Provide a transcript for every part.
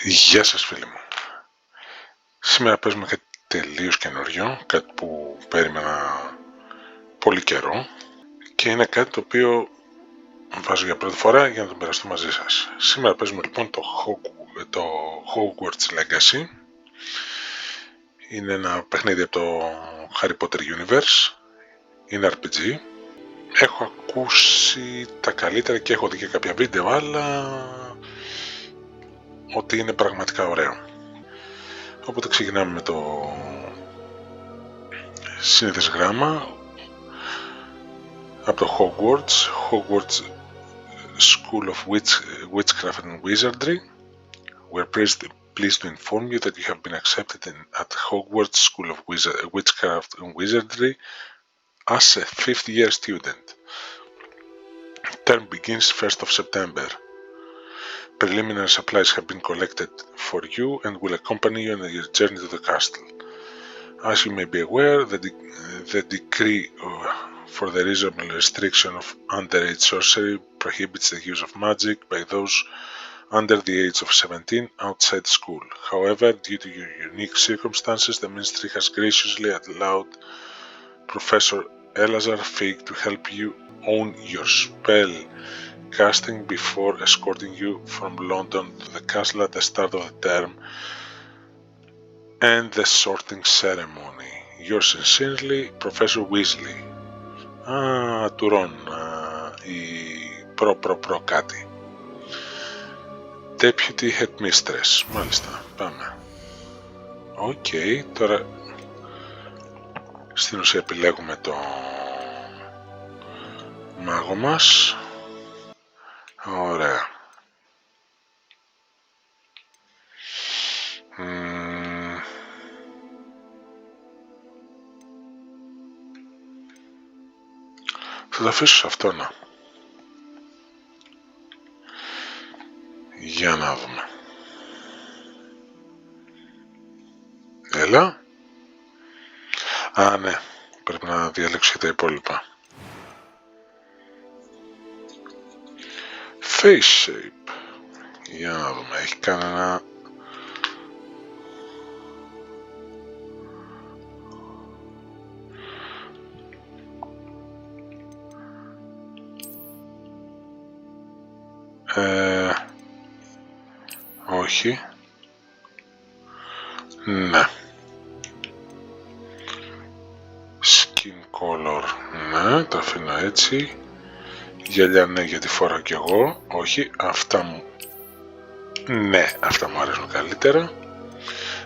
Γεια σας φίλοι μου. Σήμερα παίζουμε κάτι τελείως καινούριο, κάτι που περίμενα πολύ καιρό και είναι κάτι το οποίο βάζω για πρώτη φορά για να το μοιραστώ μαζί σας. Σήμερα παίζουμε λοιπόν το Hogwarts Legacy. Είναι ένα παιχνίδι από το Harry Potter Universe. Είναι RPG. Έχω ακούσει τα καλύτερα και έχω δει και κάποια βίντεο, αλλά ότι είναι πραγματικά ωραίο. Οπότε ξεκινάμε με το σύνηθες γράμμα από το Hogwarts School of Witchcraft and Wizardry. We're pleased to inform you that you have been accepted at Hogwarts School of Witchcraft and Wizardry as a 5th-year student. Term begins 1st of September. Preliminary supplies have been collected for you and will accompany you on your journey to the castle. As you may be aware, the decree for the reasonable restriction of underage sorcery prohibits the use of magic by those under the age of 17 outside school. However, due to your unique circumstances, the Ministry has graciously allowed Professor Elazar Fig to help you own your spell casting before escorting you from London to the castle at the start of the term and the sorting ceremony. Yours sincerely, Professor Weasley. Του Ρον, η προ κάτι. Deputy Headmistress. Μάλιστα, πάμε. Οκ, τώρα στην ουσία επιλέγουμε το μάγο μας. Ωραία. Θα το αφήσω σε αυτό να. Για να δούμε. Έλα. Α, ναι. Πρέπει να διαλέξω και τα υπόλοιπα. Face shape. Για να δούμε. Έχει κανένα... όχι. Ναι. Skin color. Ναι, το αφήνω έτσι. Γυαλιά ναι, γιατί φοράω κι εγώ. Όχι, αυτά μου... ναι, αυτά μου αρέσουν καλύτερα.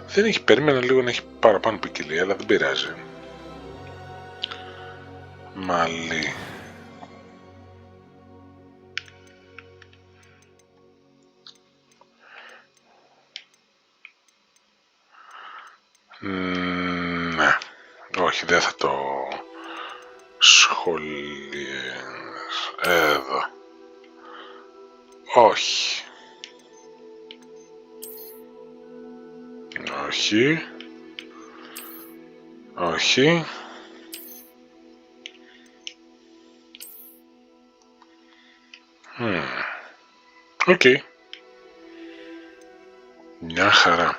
Δεν έχει, περίμενα λίγο να έχει παραπάνω ποικιλία, αλλά δεν πειράζει. Μαλλί. Ναι, όχι, δεν θα το σχολιάσω. Εδώ. Όχι. Όχι. Όχι. Οκ. Μια χαρά.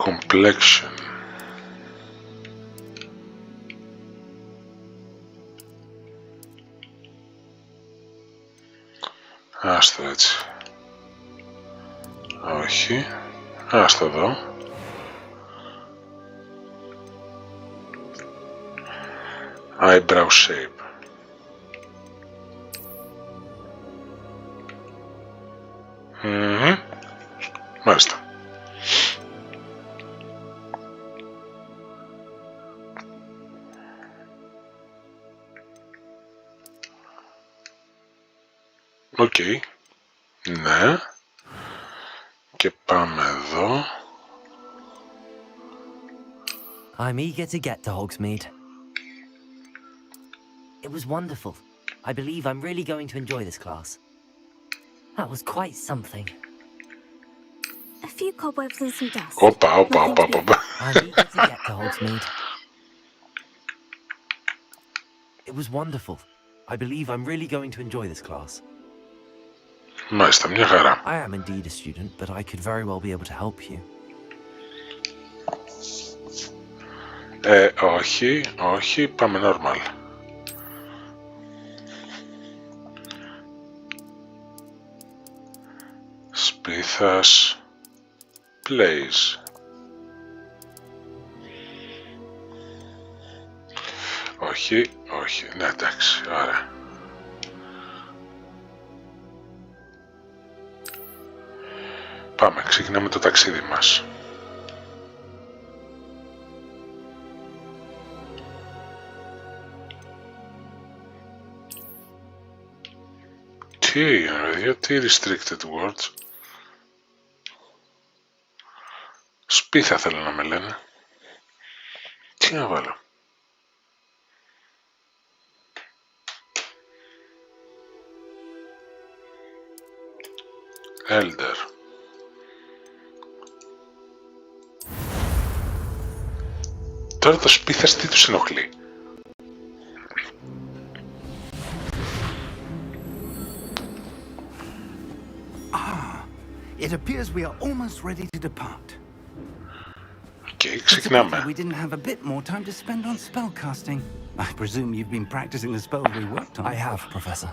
Complexion. Άστο έτσι. Όχι. Άστο εδώ. Eyebrow shape. Μάλιστα. Οκ. Ναι. Και πάμε εδώ. I'm eager to get to Hogsmeade. It was wonderful. I believe I'm really going to enjoy this class. That was quite something. A few cobwebs and some dust. Όπα. I'm eager to get to Hogsmeade. It was wonderful. I believe I'm really going to enjoy this class. Μάλιστα, μια χαρά. I am indeed a student, but I could very well be able to help you. Όχι, πάμε normal. Σπίθας, plays. Όχι, ναι, εντάξει, ωραία. Πάμε, ξεκινάμε το ταξίδι μας. Τι έγινε, παιδιά, τι restricted words. Σπίθα θέλω να με λένε. Τι να βάλω. Elder. Τώρα το σπίθας τι τους ενοχλεί. It appears we are almost ready to depart. Okay, ξεκινάμε. We didn't have a bit more time to spend on spellcasting. I presume you've been practicing the spells we worked on. I have, Professor.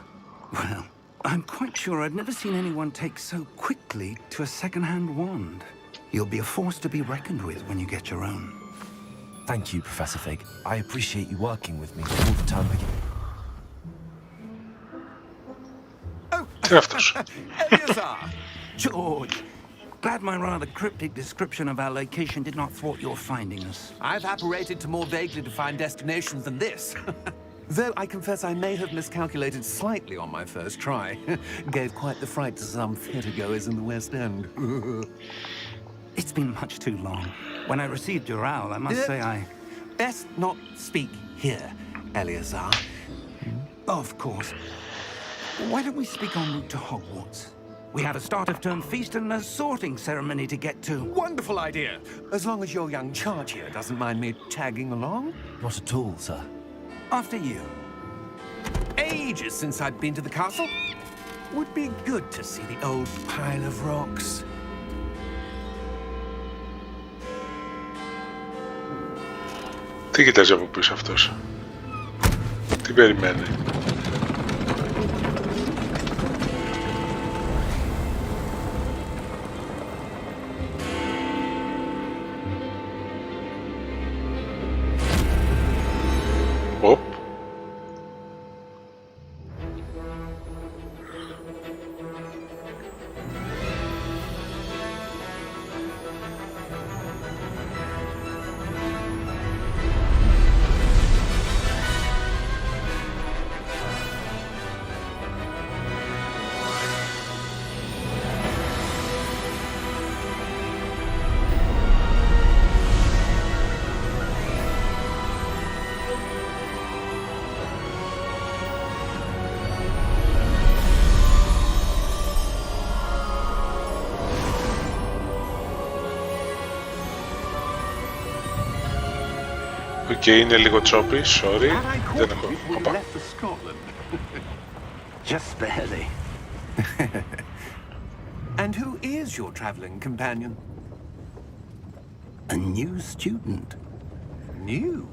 Well, I'm quite sure I've never seen anyone take so quickly to a second-hand wand. You'll be a force to be reckoned with when you get your own. Thank you, Professor Fig. I appreciate you working with me all the time again. Τι είναι αυτός. George, glad my rather cryptic description of our location did not thwart your finding us. I've apparated to more vaguely defined destinations than this. Though I confess I may have miscalculated slightly on my first try. Gave quite the fright to some theatregoers in the West End. It's been much too long. When I received your owl, I must say I... Best not speak here, Eleazar. Of course. Why don't we speak en route to Hogwarts? We have a start-of-term feast and a sorting ceremony to get to. Wonderful idea. As long as your young charge here doesn't mind me tagging along. Not at all, sir. After you. Ages since I'd been to the castle. Would be good to see the old pile of rocks. Τι κοιτάζει από πίσω αυτός. Τι περιμένει. Οπ. Οκ, είναι λίγο τσόπι, sorry. Δεν έχω... Οπα. Just barely. And who is your traveling companion? A new student. New?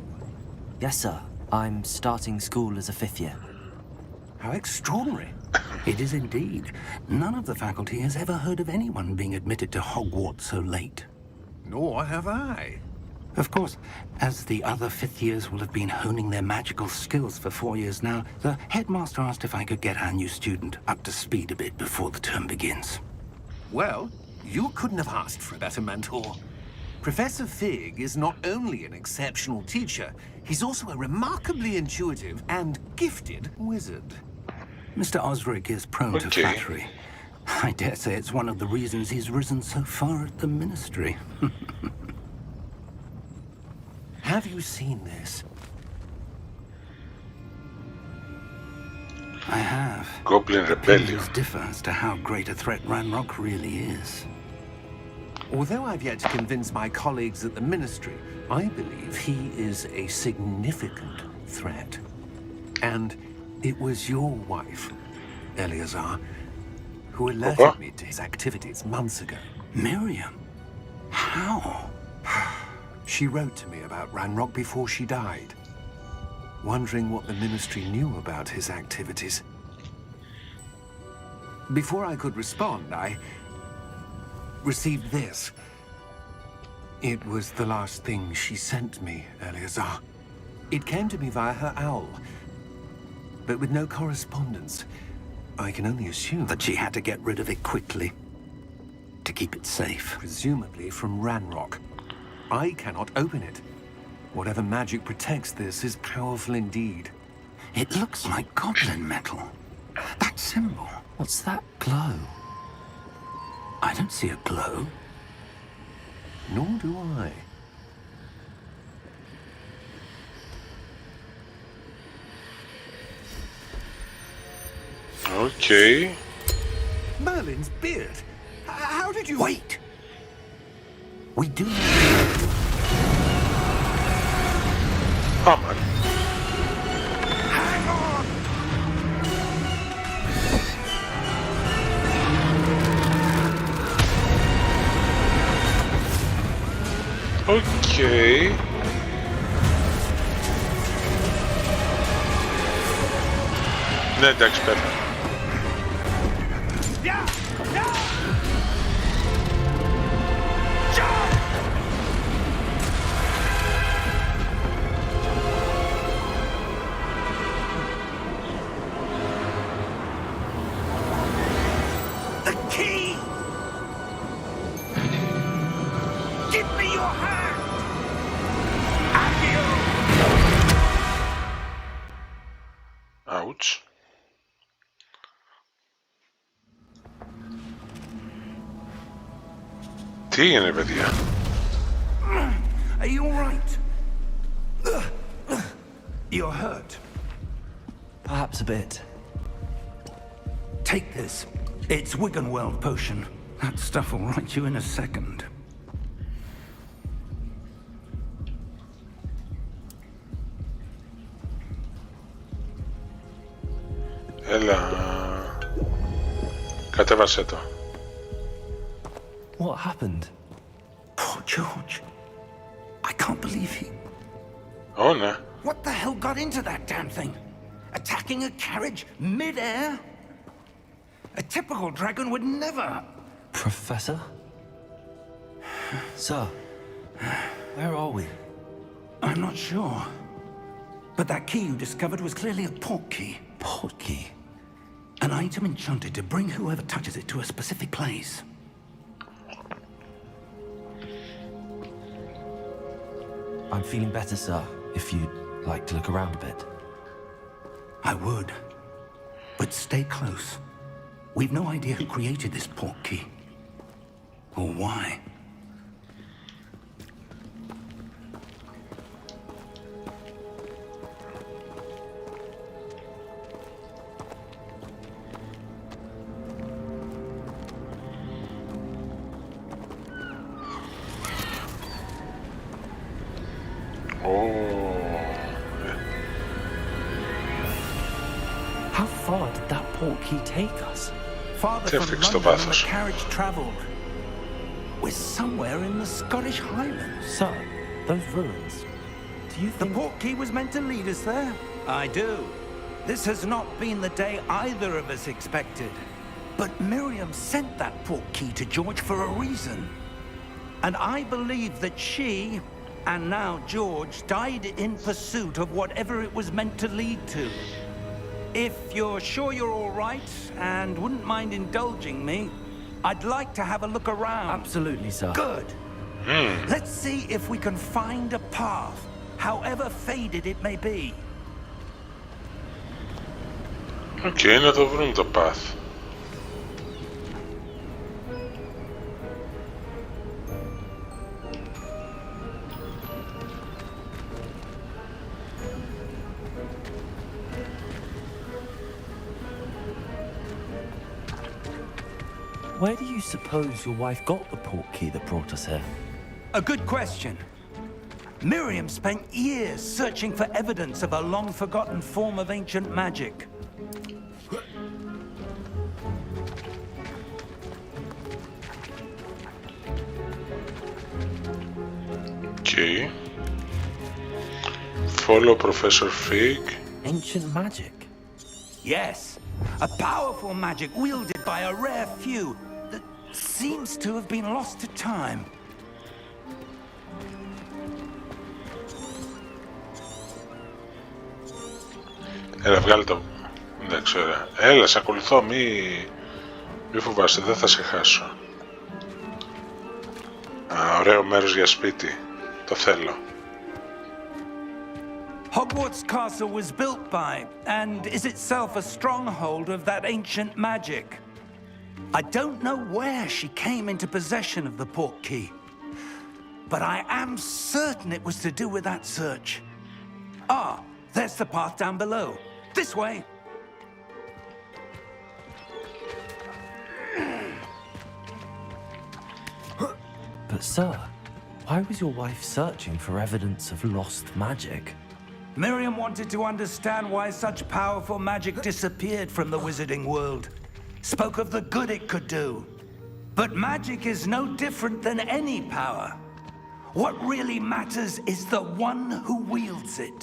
Yes, sir. I'm starting school as a 5th year. How extraordinary. It is indeed. None of the faculty has ever heard of anyone being admitted to Hogwarts so late. Nor have I. Of course, as the other 5th years will have been honing their magical skills for 4 years now, the headmaster asked if I could get our new student up to speed a bit before the term begins. Well, you couldn't have asked for a better mentor. Professor Fig is not only an exceptional teacher, he's also a remarkably intuitive and gifted wizard. Mr. Osric is prone to flattery. I dare say it's one of the reasons he's risen so far at the ministry. Have you seen this? I have. Goblin Rebellion. Opinions differ as to how great a threat Ranrock really is. Although I've yet to convince my colleagues at the Ministry, I believe he is a significant threat. And it was your wife, Eleazar, who alerted me to his activities months ago. Miriam? How? She wrote to me about Ranrock before she died, wondering what the ministry knew about his activities. Before I could respond, I received this. It was the last thing she sent me, Eleazar. It came to me via her owl, but with no correspondence. I can only assume That she had to get rid of it quickly to keep it safe. presumably from Ranrock. I cannot open it. Whatever magic protects this is powerful indeed. It looks like goblin metal. That symbol. What's that glow? I don't see a glow. Nor do I. Okay. Merlin's beard. How did you... Wait! We do. Oh man. Hang on! Okay. Ναι, εντάξει, πέρα. The key! Give me your hand! Accio! Ouch. Τι έγινε, παιδιά? Are you all right? You're hurt. Perhaps a bit. Take this. It's Wiggenweld potion. That stuff will right you in a second. Έλα. Κατέβασέ το. What happened? Poor George. I can't believe he... Ω, ναι. What the hell got into that damn thing? Attacking a carriage mid-air? A typical dragon would never... Professor? Sir, where are we? I'm not sure. But that key you discovered was clearly a port key. Port key? An item enchanted to bring whoever touches it to a specific place. I'm feeling better, sir, if you'd like to look around a bit. I would. But stay close. We've no idea who created this port key. Or why. How far did that port key take us? Farther Te from fix το London than βάθος. the carriage travelled. We're somewhere in the Scottish Highlands. Sir, those ruins. Do you The think... port key was meant to lead us there? I do. This has not been the day either of us expected. But Miriam sent that port key to George for a reason. And I believe that she, and now George, died in pursuit of whatever it was meant to lead to. If you're sure you're all right and wouldn't mind indulging me, I'd like to have a look around. Absolutely, sir. Good. Let's see if we can find a path, however faded it may be. Okay, να το βρούμε το path. Where do you suppose your wife got the port key that brought us here? A good question. Miriam spent years searching for evidence of a long-forgotten form of ancient magic. Okay. Follow Professor Fig. Ancient magic? Yes, a powerful magic wielded by a rare few that seems to have been lost to time. Έλα, βγάλε το. Εντάξει, ωραία. Έλα, σε ακολουθώ, μη φοβάσαι, δεν θα σε χάσω. Α, ωραίο μέρος για σπίτι. Το θέλω. Hogwarts Castle was built by, and is itself a stronghold of that ancient magic. I don't know where she came into possession of the portkey, but I am certain it was to do with that search. Ah, there's the path down below. This way. But sir, why was your wife searching for evidence of lost magic? Miriam wanted to understand why such powerful magic disappeared from the wizarding world. Spoke of the good it could do. But magic is no different than any power. What really matters is the one who wields it.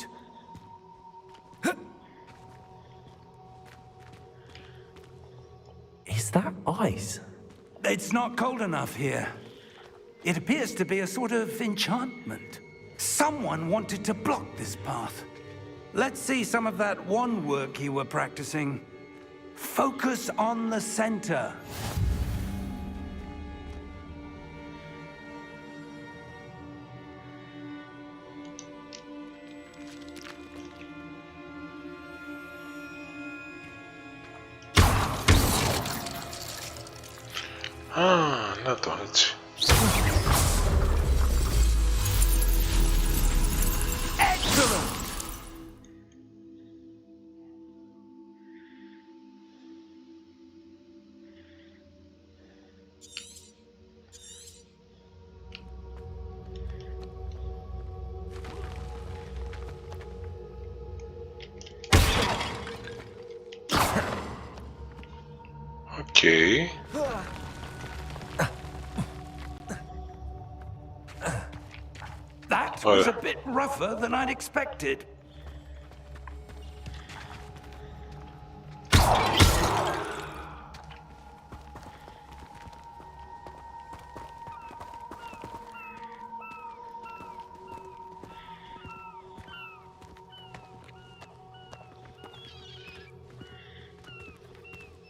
Is that ice? It's not cold enough here. It appears to be a sort of enchantment. Someone wanted to block this path. Let's see some of that wand work you were practicing. Focus on the center. Α, να το έτσι. Excellent! Okay. That was a bit rougher than I'd expected.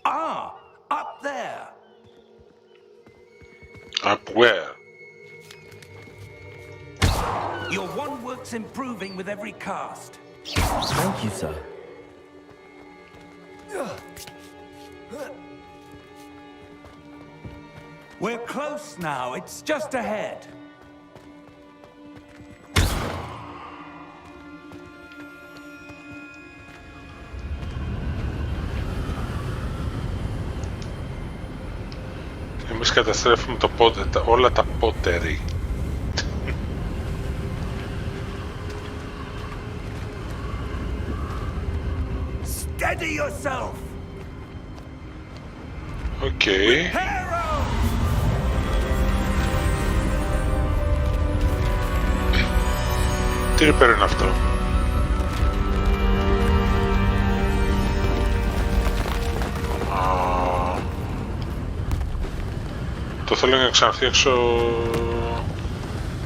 Ah, up there. Up where? Your wand work's improving with every cast. Thank you, sir. We're close now. It's just ahead. Εμείς καταστρέφουμε όλα τα πότερη. Steady yourself. Okay. Τι ρηπέρο είναι αυτό? Το θέλω για να ξαναφτιάξω.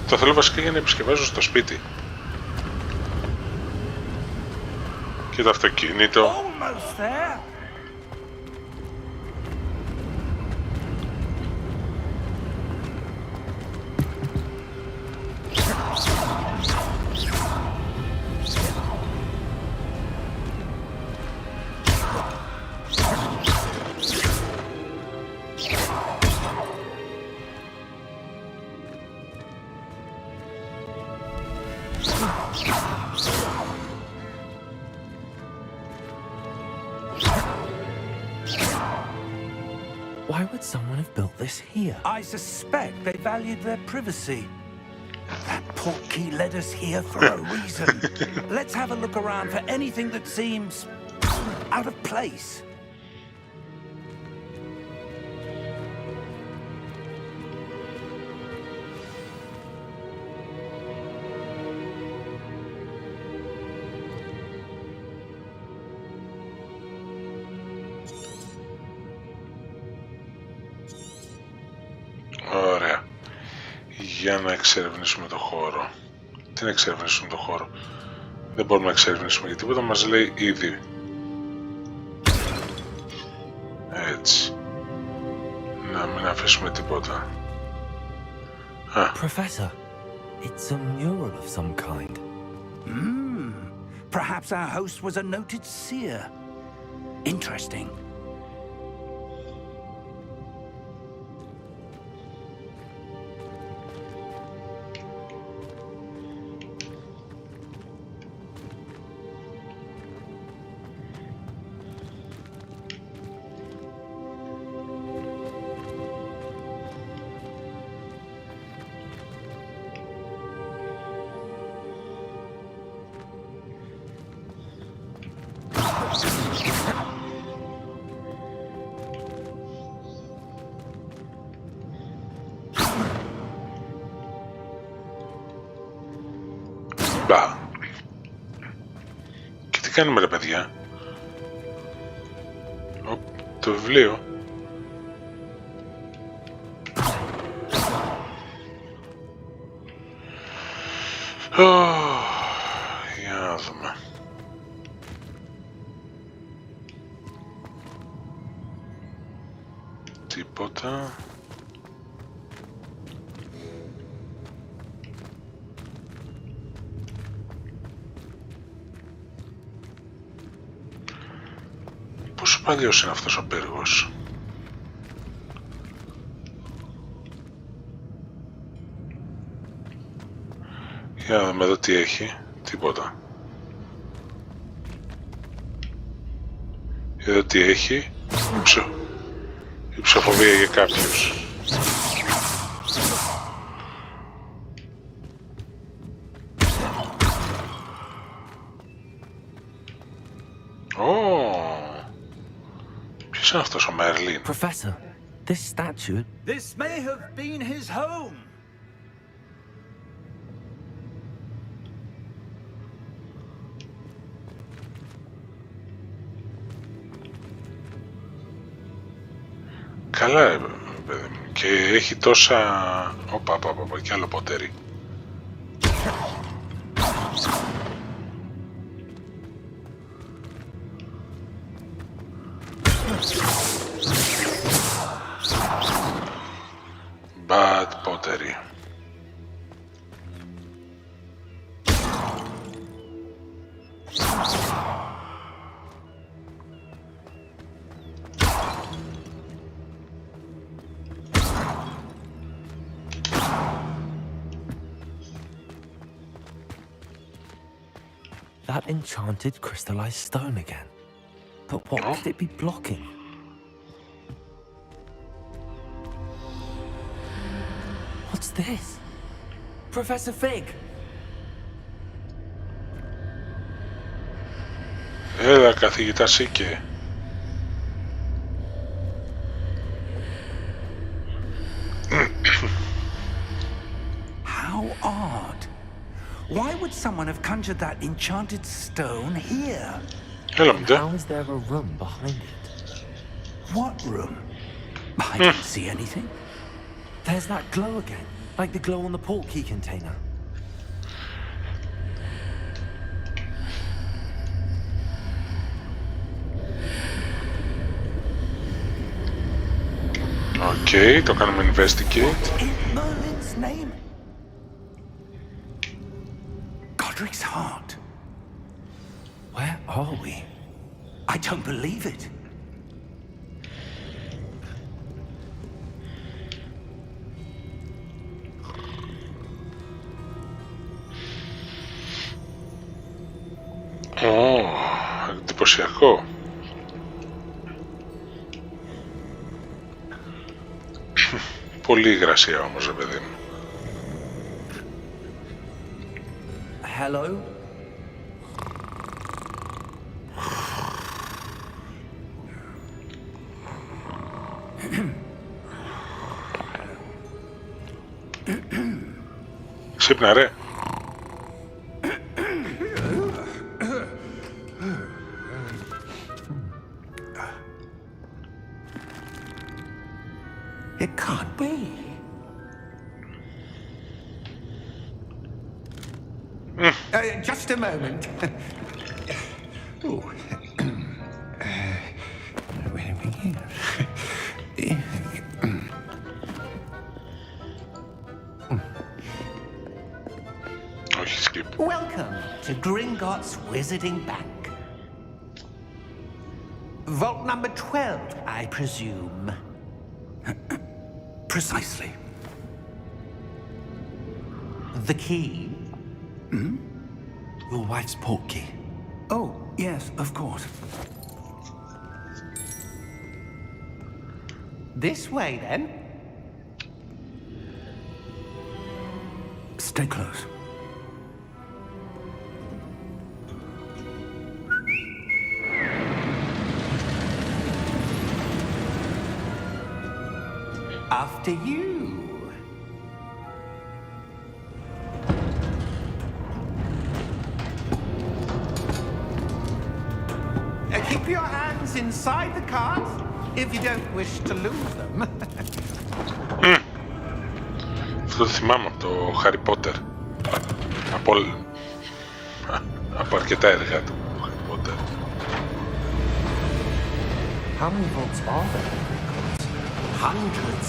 Το θέλω βασικά για να επισκευάζω στο σπίτι. Και το αυτοκίνητο. Almost there. Why would someone have built this here? I suspect they valued their privacy. That portkey led us here for a reason. Let's have a look around for anything that seems out of place. Ωραία. Για να εξερευνήσουμε το χώρο. Τι να εξερευνήσουμε το χώρο? Δεν μπορούμε να εξερευνήσουμε για τίποτα, μας λέει ήδη. Έτσι. Να μην αφήσουμε τίποτα. Professor, it's a mural of some kind. Perhaps our host was a noted seer. Interesting. Μπα. Και τι κάνουμε ρε παιδιά? Το βιβλίο. Για να δούμε. Τίποτα. Πόσο παλιός είναι αυτός ο πύργος? Για να δούμε εδώ τι έχει. Τίποτα. Εδώ τι έχει? Υψοφοβία για κάποιους. Ποιος είναι αυτός ο Μέρλιν? Professor, this statue... This may have been his home. Καλά, παιδί μου. Και έχει τόσα... Οπα, και άλλο ποτέρι. Bad pottery. That enchanted crystallized stone again. But what could it be blocking? What's this? Professor Fig! Έλα καθηγητά Σίκε. How odd. Why would someone have conjured that enchanted stone here? Έλα μου ντε. How is there a room behind it? What room? I didn't see anything. There's that glow again, like the glow on the portkey container. Okay, το κάνουμε investigate. In Merlin's name? Godric's heart. Where are we? I don't believe it. Εντυπωσιακό. Πολύ υγρασία όμως, ρε παιδί μου. hello? Ξύπνα ρε. It can't be. Just a moment. Oh. Wait a minute. Όχι, skip. Welcome to Gringotts Wizarding Bank. Vault number 12, I presume. Precisely. The key? Your wife's portkey. Oh, yes, of course. This way, then. Stay close. After you. Keep your hands inside the cart if you don't wish to lose them. Αυτό το θυμάμαι από το Harry Potter. Από αρκετά έργα του Harry Potter. How many vaults are there? Hundreds.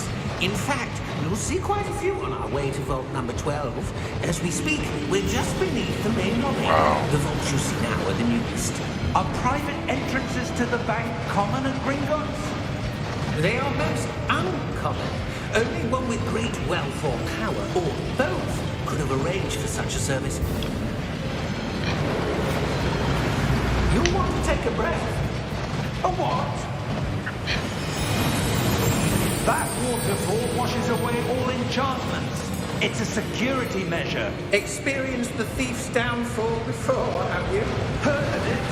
In fact, you'll see quite a few on our way to vault number 12. As we speak, we're just beneath the main lobby. Wow. The vaults you see now are the newest. Are private entrances to the bank common at Gringotts? They are most uncommon. Only one with great wealth or power, or both, could have arranged for such a service. You'll want to take a breath. A what? That waterfall washes away all enchantments. It's a security measure. Experienced the thief's downfall before, have you? Heard of it?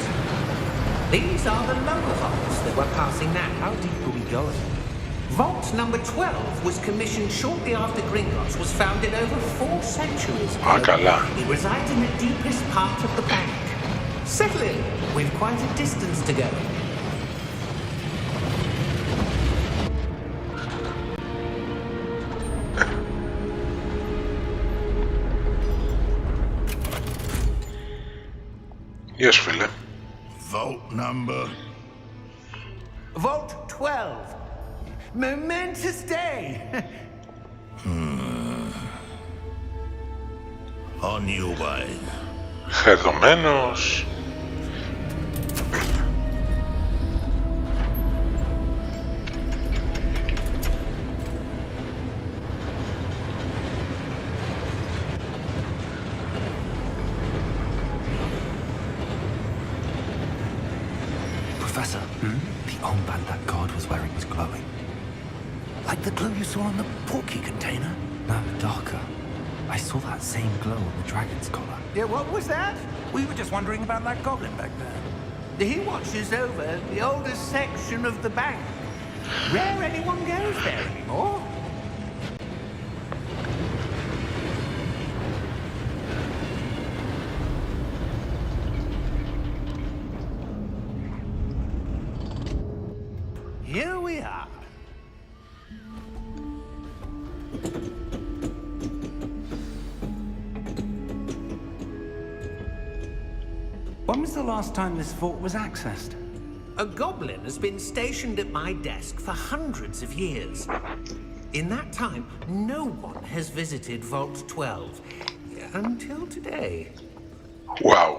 These are the lower vaults that we're passing now. How deep are we going? Vault number 12 was commissioned shortly after Gringotts was founded over 4 centuries ago. Καλά. It resides in the deepest part of the bank. Settle in. We've quite a distance to go. Yes, φίλε. Vault number. Vault 12. Momentous day. On your way. Χερδωμένος. Professor, the armband that guard was wearing is glowing. Like the glow you saw on the portkey container? No, darker. I saw that same glow on the dragon's collar. Yeah, what was that? We were just wondering about that goblin back there. He watches over the oldest section of the bank. Rare anyone goes there anymore. Here we are. When was the last time this vault was accessed? A goblin has been stationed at my desk for hundreds of years. In that time, no one has visited Vault 12 until today. Wow.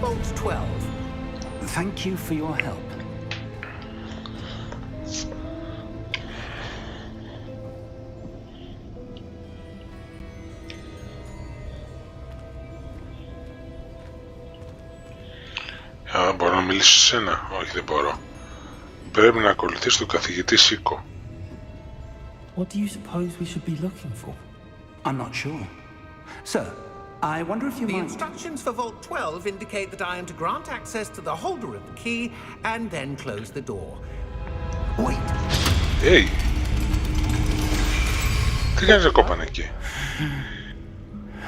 Vault 12. Thank you for your help. Α, μπορώ να μιλήσω σε σένα? Όχι, δεν μπορώ. Πρέπει να ακολουθείς τον καθηγητή Σίκο. What do you suppose we should be looking for? I'm not sure. Sir, I wonder if you The might... instructions for Vault 12 indicate that I am to grant access to the holder of the key and then close the door. Wait! Hey! Τι κάνεις κόπανε εκεί?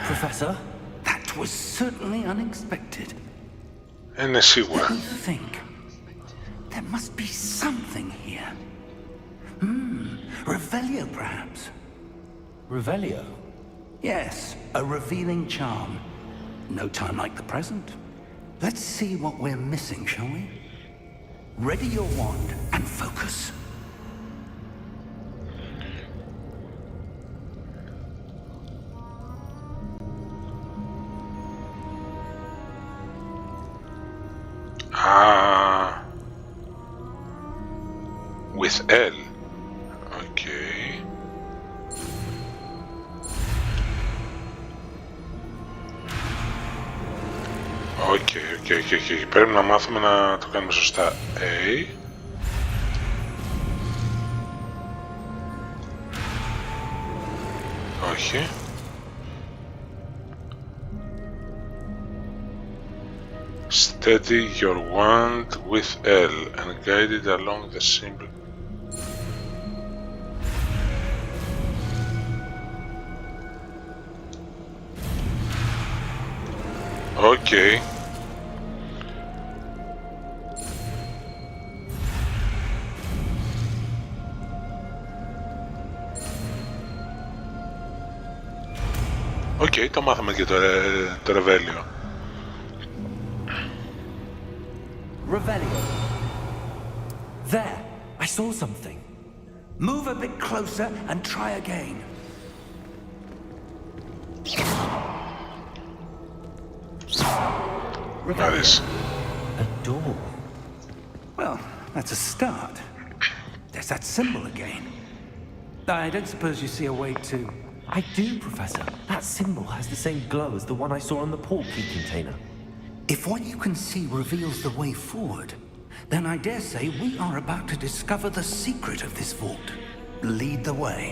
Professor? That was certainly unexpected. Είναι σίγουρα. Let me think. There must be something here. Revelio, perhaps? Revelio? Yes, a revealing charm. No time like the present. Let's see what we're missing, shall we? Ready your wand and focus. Ah, with L. Okay. Okay. Πρέπει να μάθουμε να το κάνουμε σωστά. A. Όχι. Steady your wand with L and guide it along the symbol. Okay. Okay, το μάθαμε και το ρεβέλιο. Revelio. There! I saw something. Move a bit closer and try again. Nice. A door. Well, that's a start. There's that symbol again. I don't suppose you see a way to... I do, Professor. That symbol has the same glow as the one I saw on the portkey container. If what you can see reveals the way forward, then I dare say we are about to discover the secret of this vault. Lead the way.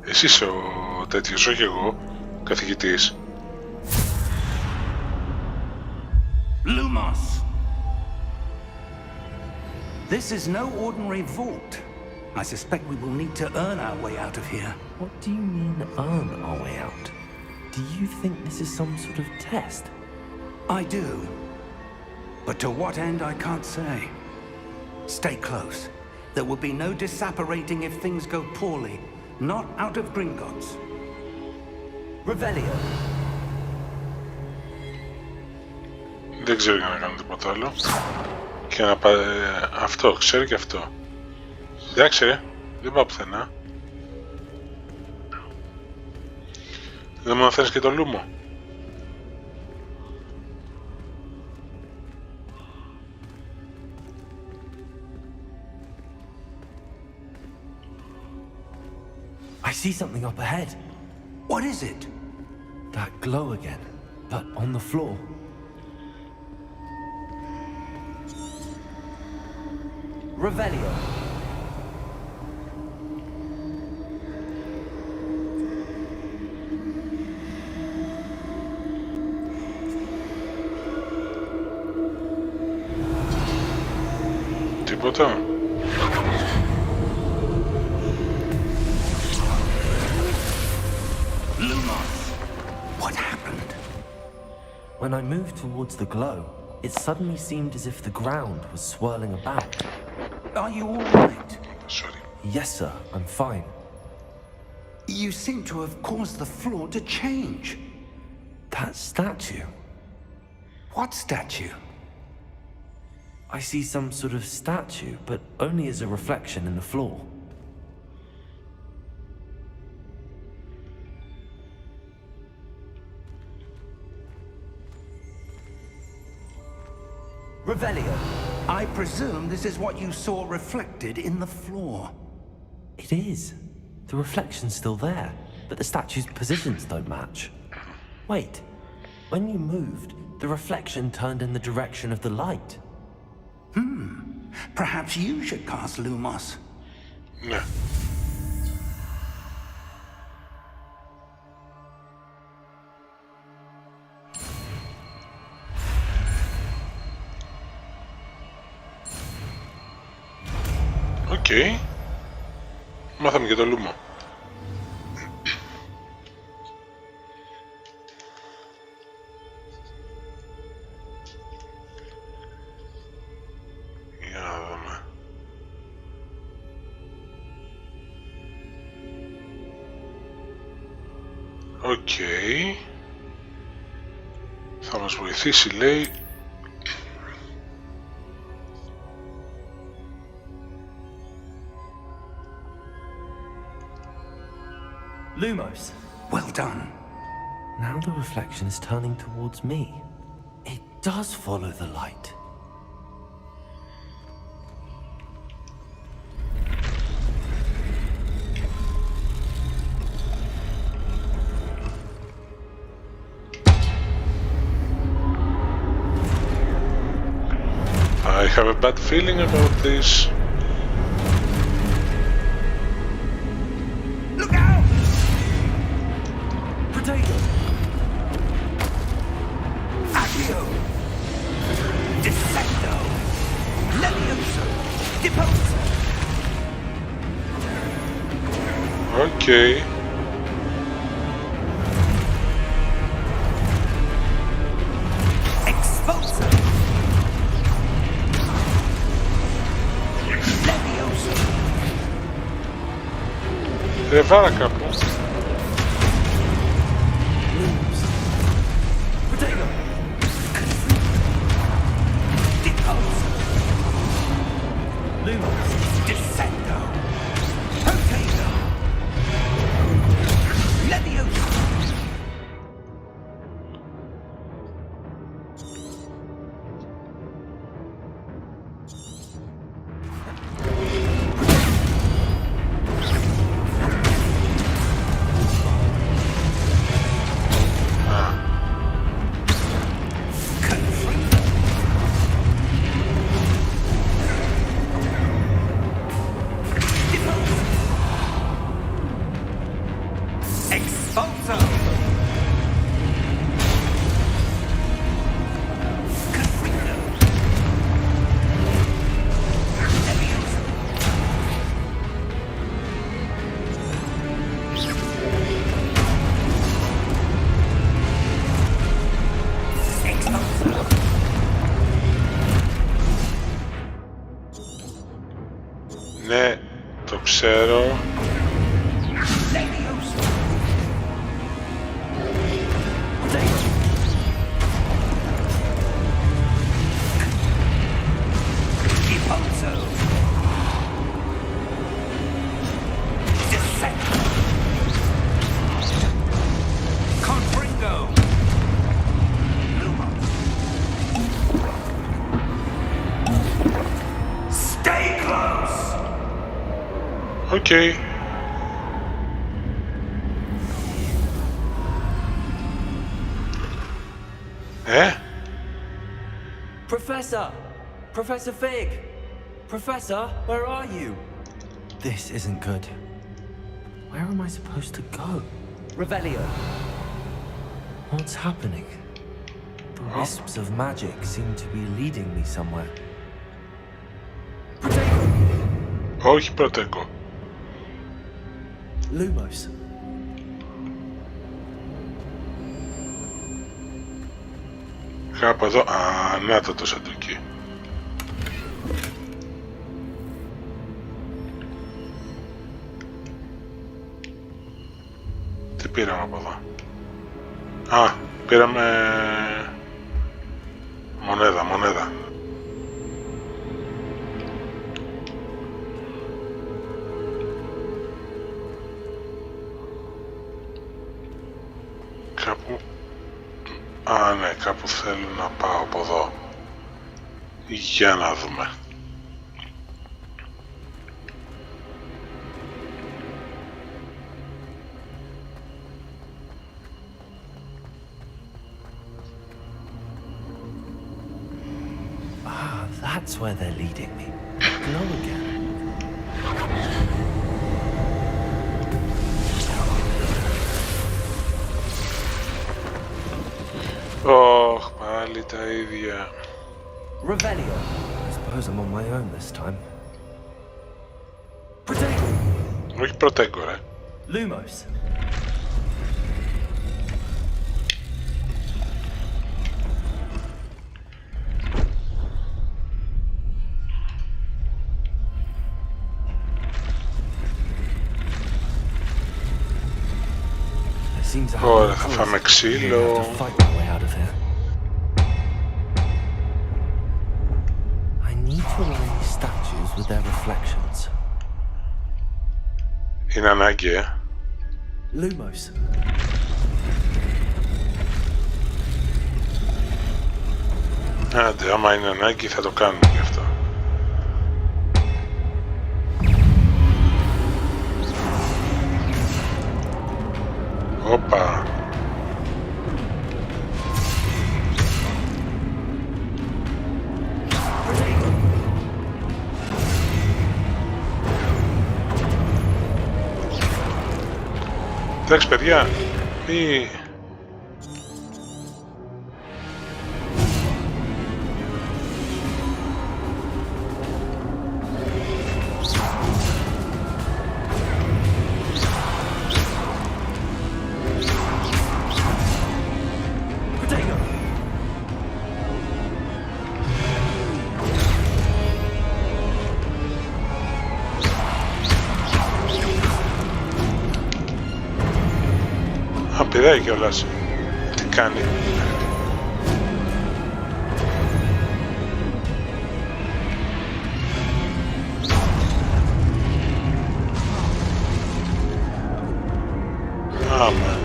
Εσύ είσαι ο τέτοιος, όχι εγώ, καθηγητής. Lumos! This is no ordinary vault. I suspect we will need to earn our way out of here. What do you mean, earn our way out? Do you think this is some sort of test? I do. But to what end, I can't say. Stay close. There will be no disapparating if things go poorly. Not out of Gringotts. Revelio. Δεν ξέρω για να κάνω τίποτα άλλο. Και να αυτό, ξέρει και αυτό. Εντάξει ρε, δεν πάω πουθενά. Δεν μου μαθαίνεις και το λούμο. I see something up ahead. What is it? That glow again, but on the floor. Revelio. Τίποτα. What happened? When I moved towards the glow, it suddenly seemed as if the ground was swirling about. Are you all right? Sorry. Yes, sir, I'm fine. You seem to have caused the floor to change. That statue. What statue? I see some sort of statue, but only as a reflection in the floor. Revelio. I presume this is what you saw reflected in the floor. It is. The reflection's still there, but the statue's positions don't match. Wait, When you moved, the reflection turned in the direction of the light. Perhaps you should cast Lumos. Ναι. Οκ. Μάθαμε και το λούμο. Για να δούμε. Οκ. Θα μας βοηθήσει, λέει, Lumos. Well done. Now the reflection is turning towards me. It does follow the light. I have a bad feeling about this. Look out! Potato! Accio! Descendo! Levioso! Deposo! Okay. Exposo! Levioso! Ρε βάρα κάπου. Potato! Deposo! Lumos! Descendo! Potato! Levioso! Exposo! Confringo! Levioso! Exposo! Ναι, το ξέρω. Levioso! Deposo! Descendo! Confringo! Lumos! Stay close! Okay. Professor! Professor Fig! Professor, where are you? This isn't good. Where am I supposed to go? Revelio. What's happening? The wisps of magic seem to be leading me somewhere. Potato! Όχι πρωτέκο. Lumos. Κάπου εδώ. Α, να το σέντρο εκεί. Τι πήραμε από εδώ? Α, πήραμε μονέδα. Κάπου... Α, ναι, κάπου θέλω να πάω από εδώ. Για να δούμε. That's where they're leading me. Glow again. Πάλι τα ίδια. Revelio. I suppose I'm on my own this time. Protego. Όχι Protego, ρε. Lumos. Ωραία, θα φάμε ξύλο. Είναι ανάγκη, Lumos. Άντε, άμα είναι ανάγκη θα το κάνουμε γι' αυτό. Όπα. Εντάξει παιδιά, μη... Πηδάει κιόλας. Τι κάνει. Άμα.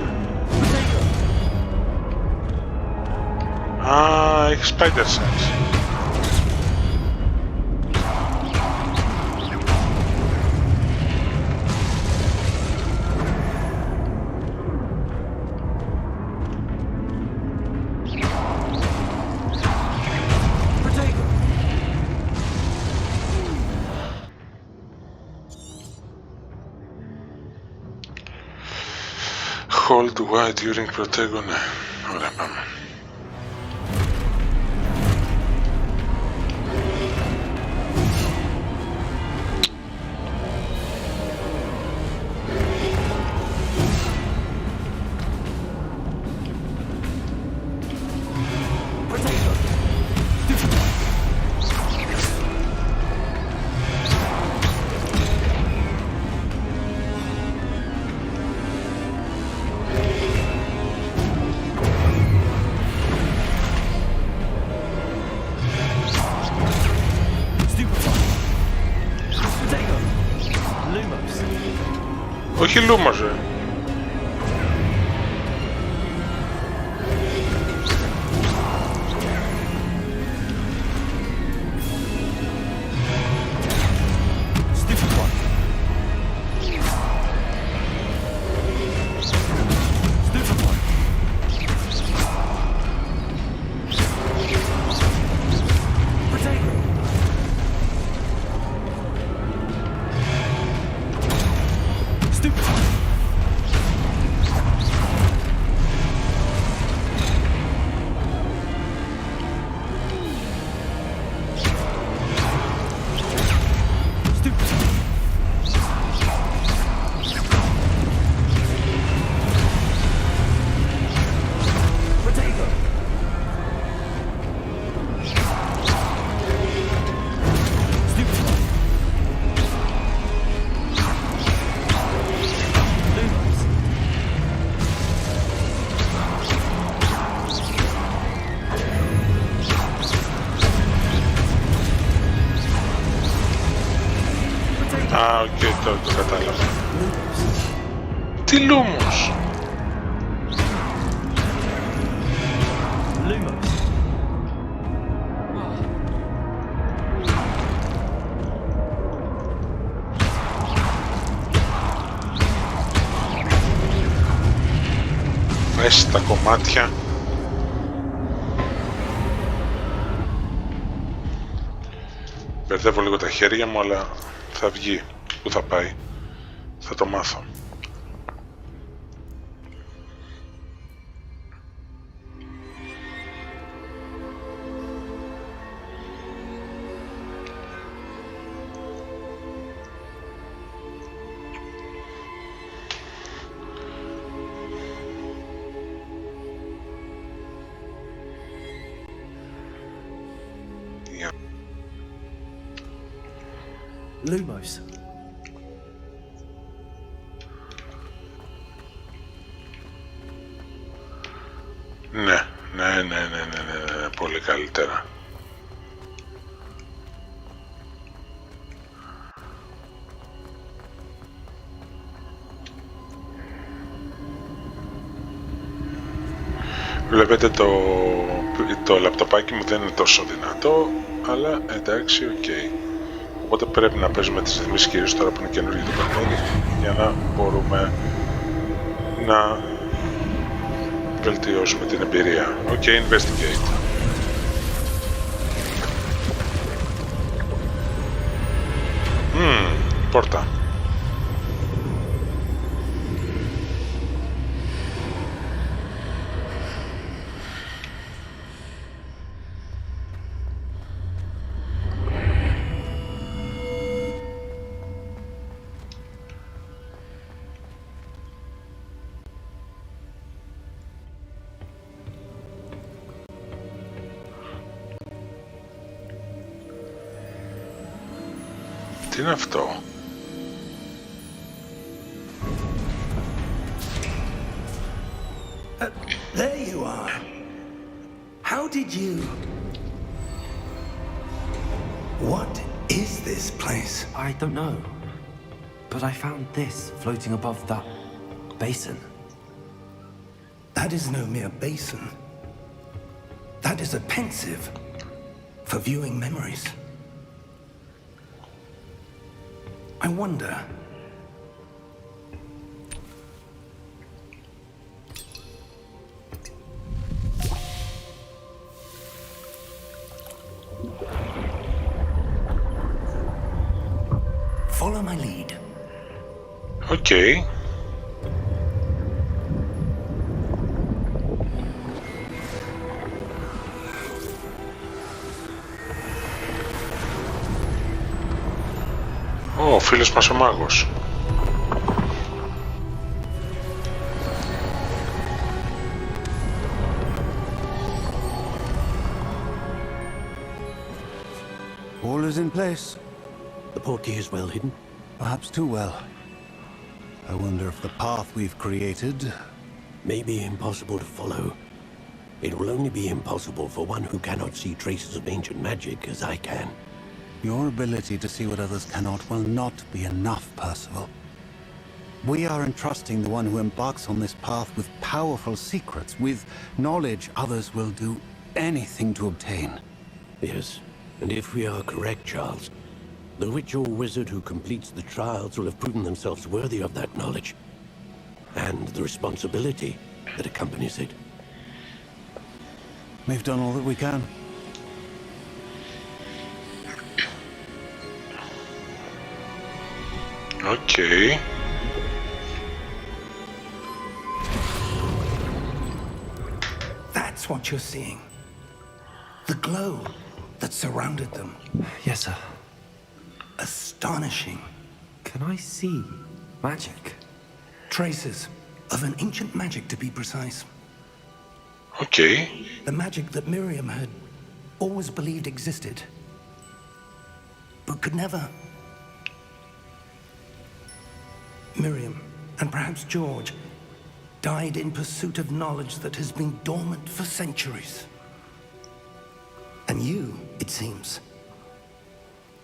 Α, έχει spider sense. Hold Y during Protego, ναι. Ωραία, πάμε. Όχι Λούμος, ρε. Α, οκ, τώρα το κατάλαβα. Τι Λούμος? Βες τα κομμάτια. Μπερδεύω λίγο τα χέρια μου, αλλά θα βγει. Πού θα πάει, θα το μάθω. Lumos. Ναι, πολύ καλύτερα. Βλέπετε το λαπτοπάκι μου δεν είναι τόσο δυνατό, αλλά εντάξει, οκ. Οπότε πρέπει να παίζουμε τις ρυθμίσεις κυρίως τώρα που είναι καινούργιο το παιχνίδι, για να μπορούμε να βελτιώσουμε την εμπειρία. Ok, investigate. Πόρτα. Τι είναι αυτό? There you are. How did you... What is this place? I don't know. But I found this floating above that basin. That is no mere basin. That is a pensive for viewing memories. I wonder... Follow my lead. Okay. Ο φίλος μας ο μάγος. All is in place. The portkey is well hidden. Perhaps too well. I wonder if the path we've created... may be impossible to follow. It will only be impossible for one who cannot see traces of ancient magic as I can. Your ability to see what others cannot will not be enough, Percival. We are entrusting the one who embarks on this path with powerful secrets, with knowledge others will do anything to obtain. Yes, and if we are correct, Charles, the witch or wizard who completes the trials will have proven themselves worthy of that knowledge, and the responsibility that accompanies it. We've done all that we can. Okay. That's what you're seeing. The glow that surrounded them. Yes, sir. Astonishing. Can I see magic? Traces of an ancient magic, to be precise. Okay. The magic that Miriam had always believed existed, but could never. Miriam, and perhaps George, died in pursuit of knowledge that has been dormant for centuries. And you, it seems,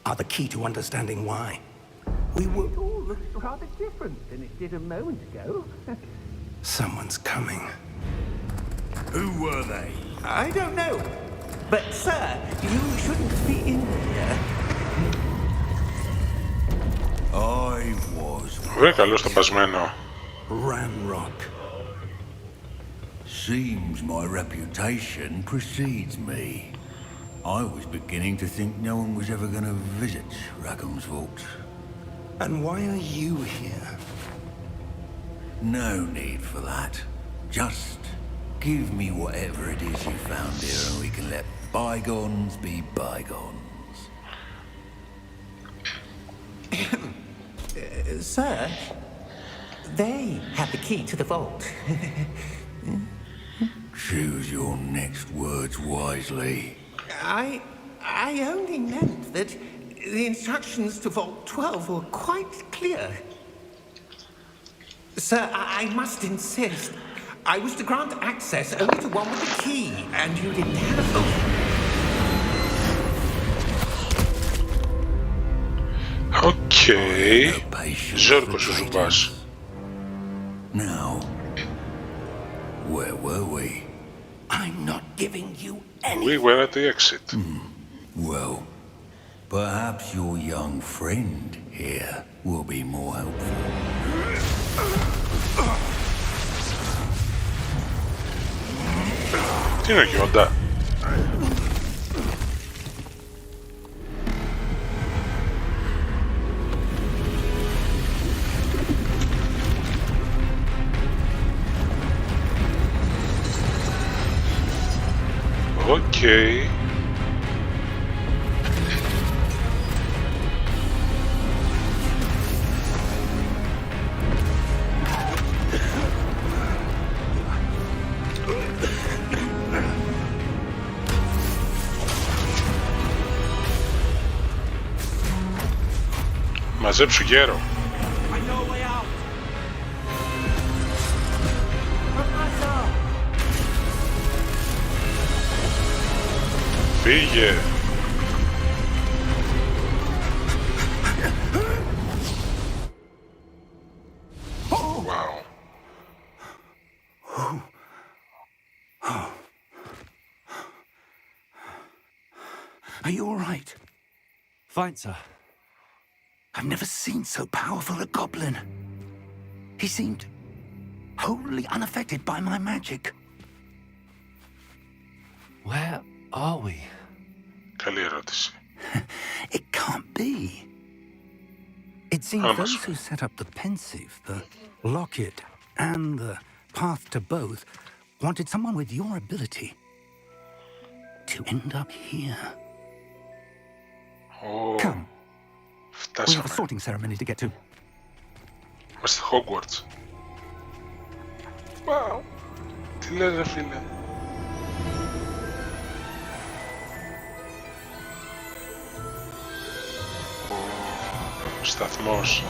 are the key to understanding why. We were... It all looks rather different than it did a moment ago. Someone's coming. Who were they? I don't know. But, sir, you shouldn't be in here. I was... Βέβαια καλώς το πασμένο. Ranrock. Seems my reputation precedes me. I was beginning to think no one was ever going to visit Rackham's vault. And why are you here? No need for that. Just give me whatever it is you found here and we can let bygones be bygones. Sir, they have the key to the vault. Choose your next words wisely. I only meant that the instructions to Vault 12 were quite clear. Sir, I must insist. I was to grant access only to one with the key, and you didn't have them. Okay. Ζόρκος ο Ζουμπάς. Now, where were we? I'm not giving you any. We were at the exit. Well, perhaps your young friend here will be more helpful. Τι είναι ο Γιόντα? Okay. Μαζέψου γέρο. Φύγε. Wow. Are you all right? Fine, sir. I've never seen so powerful a goblin. He seemed wholly unaffected by my magic. Where are we? Καλή ερώτηση. It can't be. It seems those who set up the pensive, the locket, and the path to both wanted someone with your ability to end up here. Oh, Come. We have a φτάσαμε. sorting ceremony to get to. Είμαστε Hogwarts. Wow. Τι λες ρε φίλε. Σταθμός.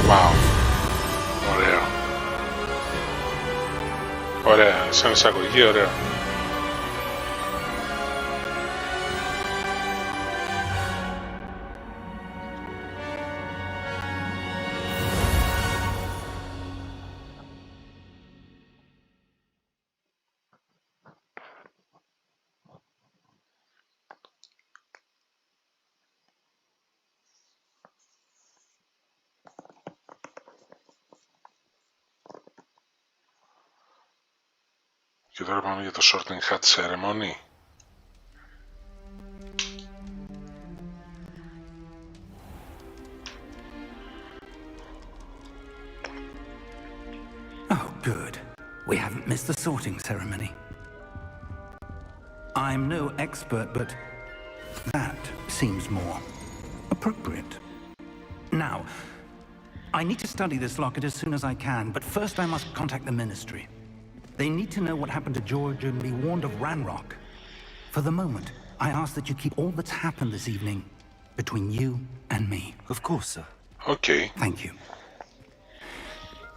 Wow. Ωραίο. Ωραία, σαν εισαγωγή ωραία. Και τώρα πάμε για το sorting hat ceremony. Oh, good. We haven't missed the sorting ceremony. I'm no expert, but that seems more appropriate. Now, I need to study this locket as soon as I can, but first I must contact the Ministry. They need to know what happened to George and be warned of Ranrock. For the moment, I ask that you keep all that's happened this evening between you and me. Of course, sir. Okay. Thank you.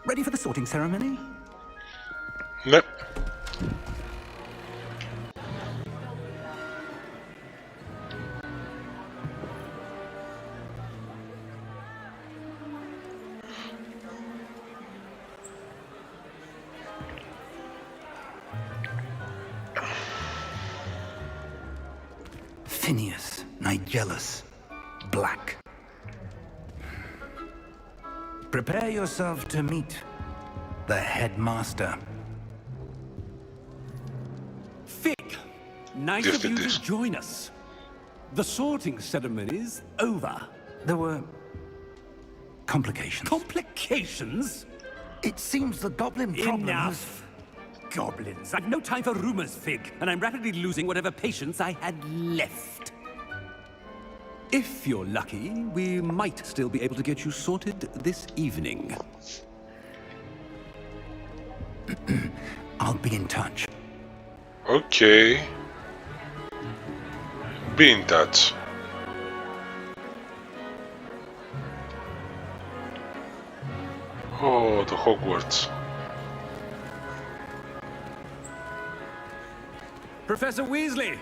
Ready for the sorting ceremony? Ναι. Tinius, Nigellus, Black. Prepare yourself to meet the headmaster. Fig, nice of you to join us. The sorting ceremony's over. There were complications. Complications? It seems the goblin problem Enough! Goblins. I've no time for rumors, Fig, and I'm rapidly losing whatever patience I had left. If you're lucky, we might still be able to get you sorted this evening. I'll be in touch. Okay. Be in touch. Oh, το Hogwarts. Professor Weasley,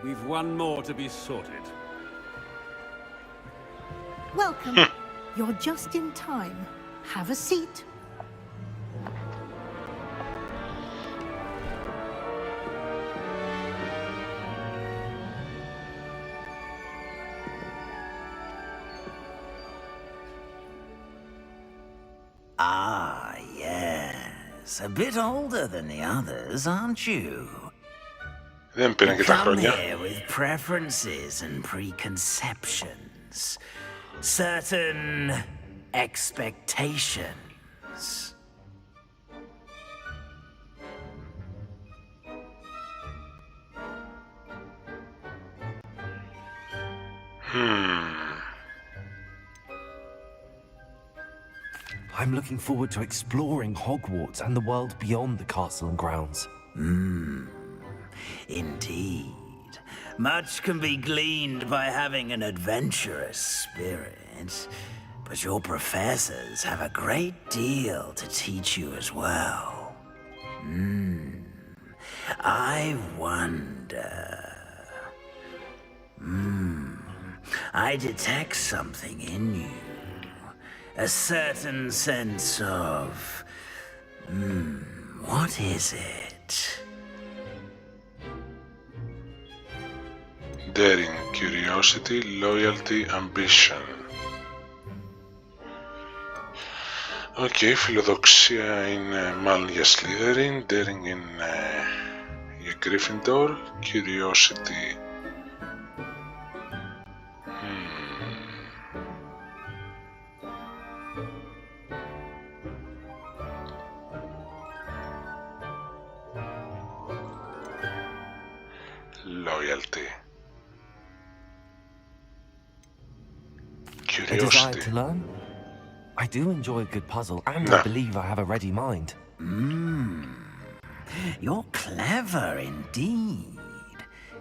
we've one more to be sorted. Welcome. You're just in time. Have a seat. Ah, yes. A bit older than the others, aren't you? Δεν πήραν και τα χρόνια. Here with preferences and preconceptions. Certain expectations. I'm looking forward to exploring Hogwarts and the world beyond the castle and grounds. Indeed. Much can be gleaned by having an adventurous spirit, but your professors have a great deal to teach you as well. I wonder... I detect something in you. A certain sense of... what is it? Daring, curiosity, loyalty, ambition. Φιλοδοξία είναι μάλλον για Slytherin, daring είναι για Gryffindor, curiosity... loyalty. A desire to learn? I do enjoy a good puzzle, and I believe I have a ready mind. You're clever indeed.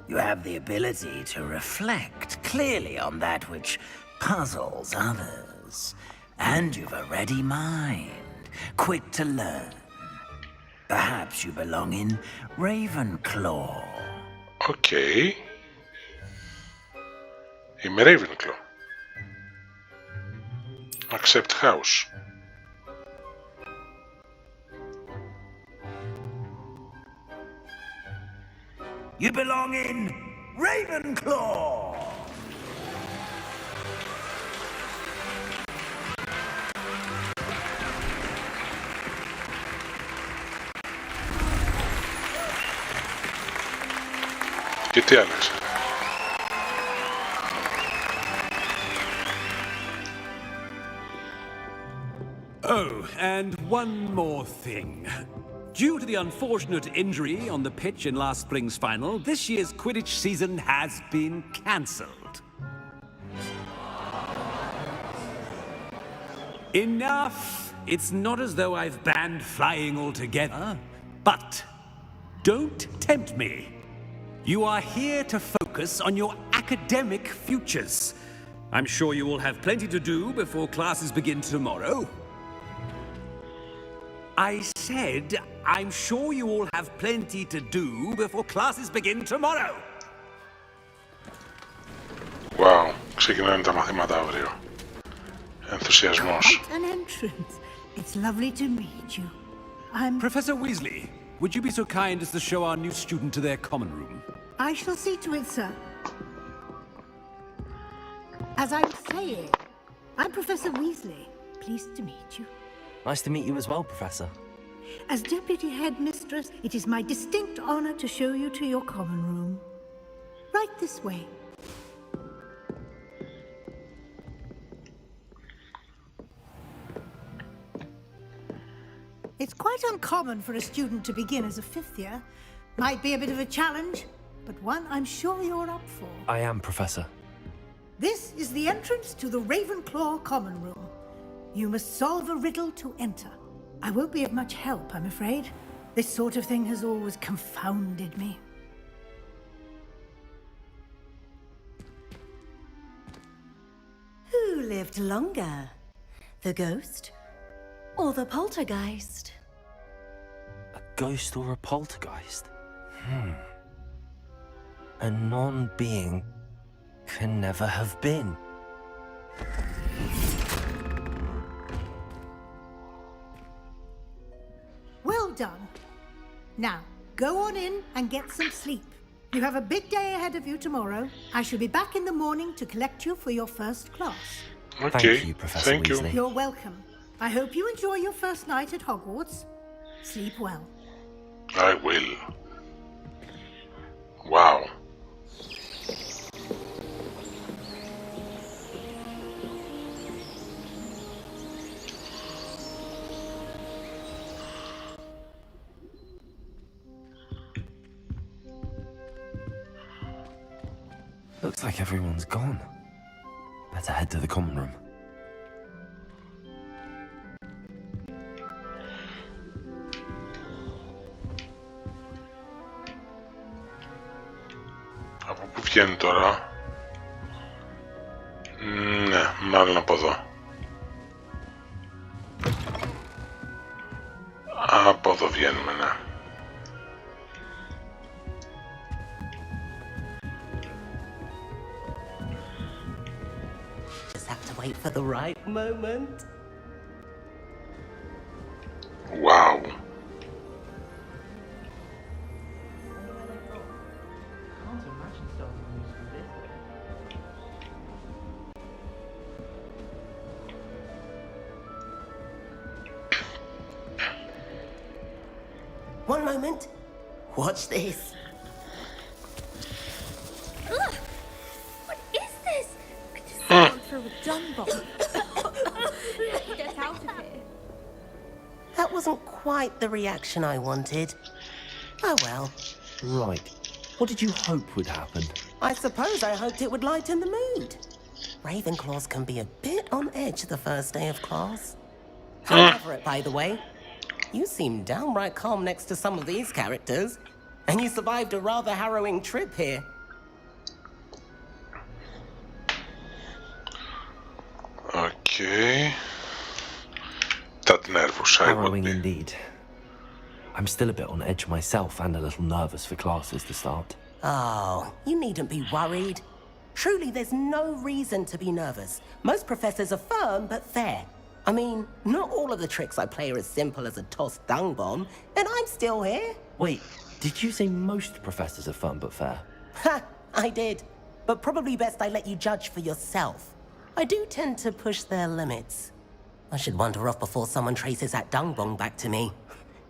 You have the ability to reflect clearly on that which puzzles others. And you've a ready mind, quick to learn. Perhaps you belong in Ravenclaw. Okay. Είμαι Ravenclaw. Accept house. You belong in Ravenclaw! Και τι άλλαξε? Oh, and one more thing. Due to the unfortunate injury on the pitch in last spring's final, this year's Quidditch season has been cancelled. Enough! It's not as though I've banned flying altogether, but don't tempt me. You are here to focus on your academic futures. I'm sure you will have plenty to do before classes begin tomorrow. I said, I'm sure you all have plenty to do before classes begin tomorrow. Wow, ξεκινάνε τα μαθήματα αύριο. Ενθουσιασμός. Quite an entrance. It's lovely to meet you. I'm... Professor Weasley, would you be so kind as to show our new student to their common room? I shall see to it, sir. As I was saying, I'm Professor Weasley. Pleased to meet you. Nice to meet you as well, Professor. As Deputy Headmistress, it is my distinct honor to show you to your common room. Right this way. It's quite uncommon for a student to begin as a fifth year. Might be a bit of a challenge, but one I'm sure you're up for. I am, Professor. This is the entrance to the Ravenclaw common room. You must solve a riddle to enter. I won't be of much help, I'm afraid. This sort of thing has always confounded me. Who lived longer? The ghost or the poltergeist? A ghost or a poltergeist? A non-being can never have been. Well done. Now, go on in and get some sleep. You have a big day ahead of you tomorrow. I shall be back in the morning to collect you for your first class. Okay, thank you, Professor Weasley. You're welcome. I hope you enjoy your first night at Hogwarts. Sleep well. I will. Wow. Looks like everyone's gone. Better head to the common room. Από πού βγαίνει τώρα? Ναι, μάλλον από εδώ. Από εδώ βγαίνουμε, ναι. Wait for the right moment. Wow. One moment. Watch this. What is this? I just gone through a dung bomb. Get out of here. That wasn't quite the reaction I wanted. Oh well. Right. What did you hope would happen? I suppose I hoped it would lighten the mood. Ravenclaws can be a bit on edge the first day of class. However, by the way, you seem downright calm next to some of these characters, and you survived a rather harrowing trip here. Okay. That nervous, I would Harrowing be. indeed. I'm still a bit on edge myself and a little nervous for classes to start. Oh, you needn't be worried. Truly, there's no reason to be nervous. Most professors are firm but fair. I mean, not all of the tricks I play are as simple as a tossed dung bomb, and I'm still here. Wait, did you say most professors are fun but fair? Ha! I did. But probably best I let you judge for yourself. I do tend to push their limits. I should wander off before someone traces that dung bomb back to me.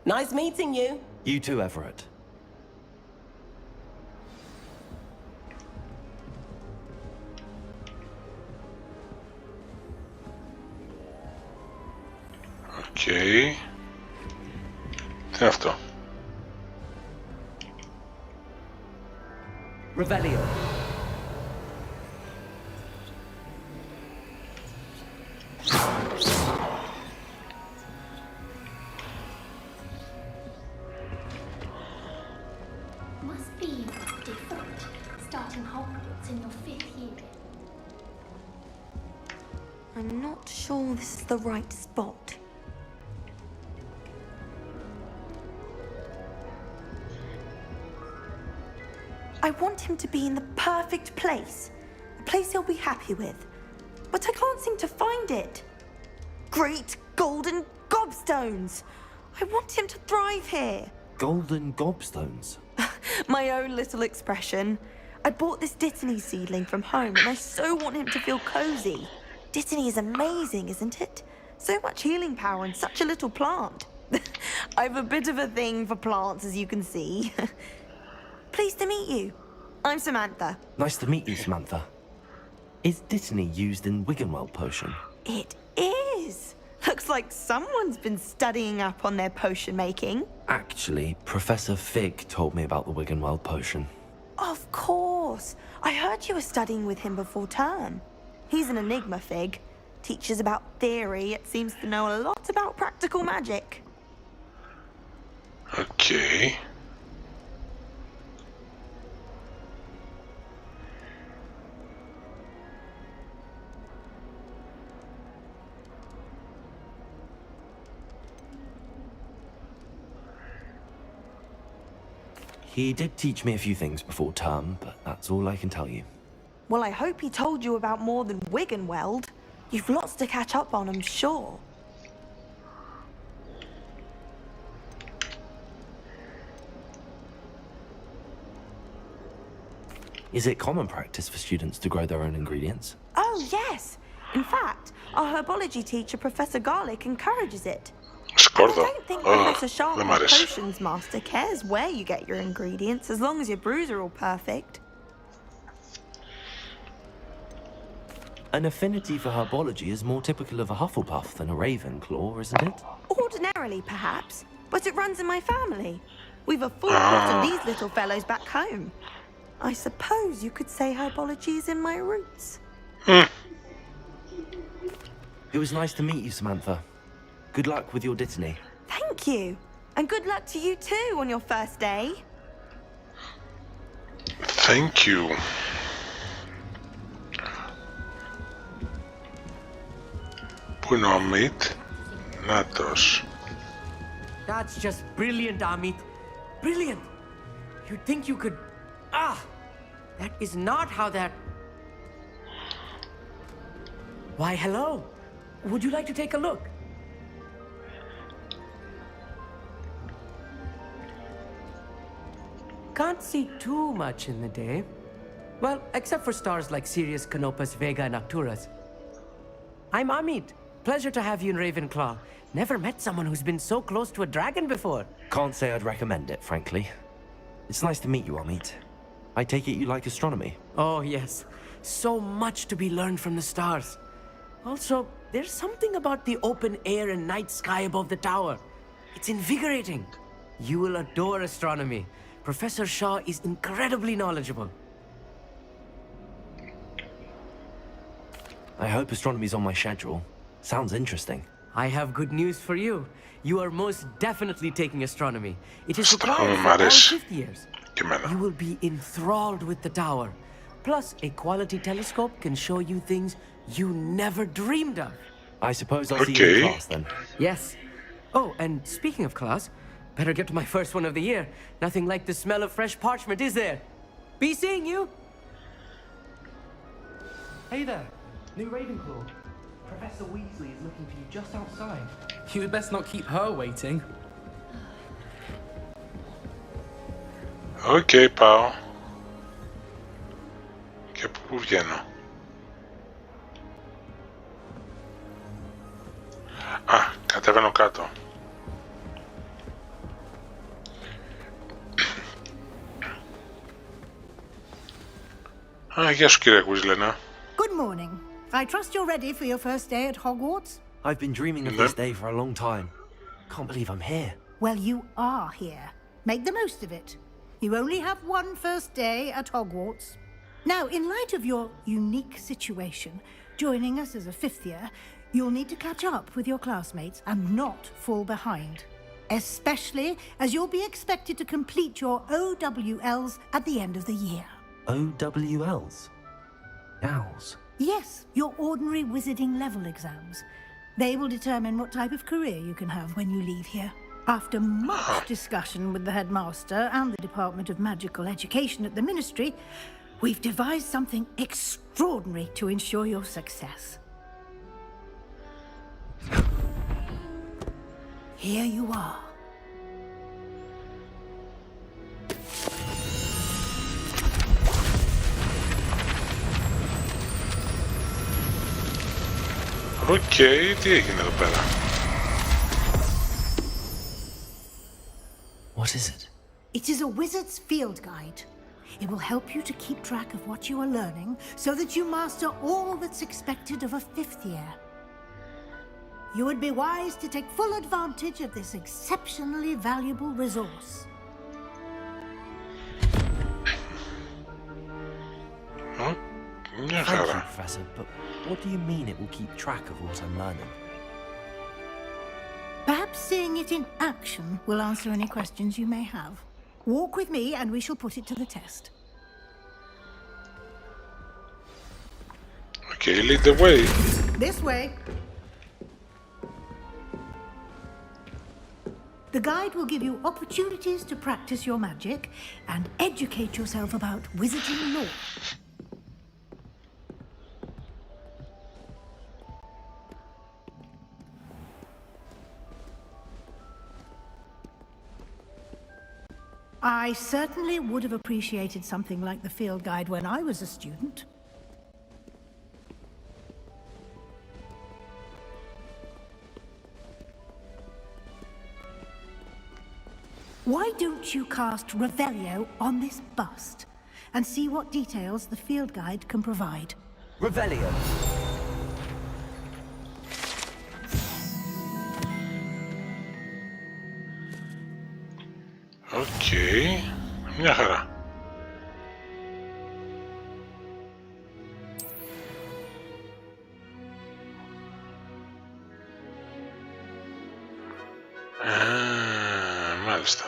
Nice meeting you. You too, Everett. Okay. Τι είναι αυτό? Revelio. Must be different, starting Hogwarts in your 5th year. I'm not sure this is the right spot. I want him to be in the perfect place. A place he'll be happy with. But I can't seem to find it. Great golden gobstones! I want him to thrive here. Golden gobstones? My own little expression. I bought this Dittany seedling from home and I so want him to feel cozy. Dittany is amazing, isn't it? So much healing power in such a little plant. I have a bit of a thing for plants, as you can see. Pleased to meet you. I'm Samantha. Nice to meet you, Samantha. Is Dittany used in Wiggenweld potion? It is. Looks like someone's been studying up on their potion making. Actually, Professor Fig told me about the Wiggenweld potion. Of course. I heard you were studying with him before term. He's an enigma, Fig. Teaches about theory, yet seems to know a lot about practical magic. Okay. He did teach me a few things before term, but that's all I can tell you. Well, I hope he told you about more than Wiggenweld. You've lots to catch up on, I'm sure. Is it common practice for students to grow their own ingredients? Oh, yes. In fact, our herbology teacher, Professor Garlic, encourages it. Scordo. I don't think Professor Sharp, δεν μ' our αρέσει. potions master, cares where you get your ingredients, as long as your brews are all perfect. An affinity for herbology is more typical of a Hufflepuff than a Ravenclaw, isn't it? Ordinarily, perhaps, but it runs in my family. We've a full pot of these little fellows back home. I suppose you could say herbology is in my roots. It was nice to meet you, Samantha. Good luck with your Dittany. Thank you. And good luck to you too on your first day. Thank you. Πού είναι ο Αμίτ? Νάτος. That's just brilliant, Amit. Brilliant. You'd think you could... that is not how that... Why, hello. Would you like to take a look? Can't see too much in the day. Well, except for stars like Sirius, Canopus, Vega, and Arcturus. I'm Amit. Pleasure to have you in Ravenclaw. Never met someone who's been so close to a dragon before. Can't say I'd recommend it, frankly. It's nice to meet you, Amit. I take it you like astronomy? Oh, yes. So much to be learned from the stars. Also, there's something about the open air and night sky above the tower. It's invigorating. You will adore astronomy. Professor Shaw is incredibly knowledgeable. I hope astronomy's on my schedule. Sounds interesting. I have good news for you. You are most definitely taking astronomy. It is required for all fifth years. You will be enthralled with the tower. Plus, a quality telescope can show you things you never dreamed of. I suppose I'll see you in class then. Yes. Oh, and speaking of class, better get to my first one of the year. Nothing like the smell of fresh parchment, is there? Be seeing you. Hey there, new Ravenclaw. Professor Weasley is looking for you just outside. You'd best not keep her waiting. Οκ, πάω. Και από πού βγαίνω? Α, κατέβαινω κάτω. Α, γεια σου κύριε Κουίζλενα. Good morning. I trust you're ready for your first day at Hogwarts? I've been dreaming of this day for a long time. Can't believe I'm here. Well, you are here. Make the most of it. You only have one first day at Hogwarts. Now, in light of your unique situation, joining us as a fifth year, you'll need to catch up with your classmates and not fall behind. Especially as you'll be expected to complete your OWLs at the end of the year. OWLs? Owls? Yes, your ordinary wizarding level exams. They will determine what type of career you can have when you leave here. After much discussion with the headmaster and the Department of Magical Education at the Ministry, we've devised something extraordinary to ensure your success. Here you are. Οκ, τι έγινε εδώ πέρα? What is it? It is a wizard's field guide. It will help you to keep track of what you are learning so that you master all that's expected of a 5th year. You would be wise to take full advantage of this exceptionally valuable resource. Thank you, Professor, but what do you mean it will keep track of what I'm learning? Perhaps seeing it in action will answer any questions you may have. Walk with me and we shall put it to the test. Okay, lead the way. This way. The guide will give you opportunities to practice your magic and educate yourself about wizarding lore. I certainly would have appreciated something like the field guide when I was a student. Why don't you cast Revelio on this bust and see what details the field guide can provide? Revelio. Οκ, μια χαρά. Μάλιστα.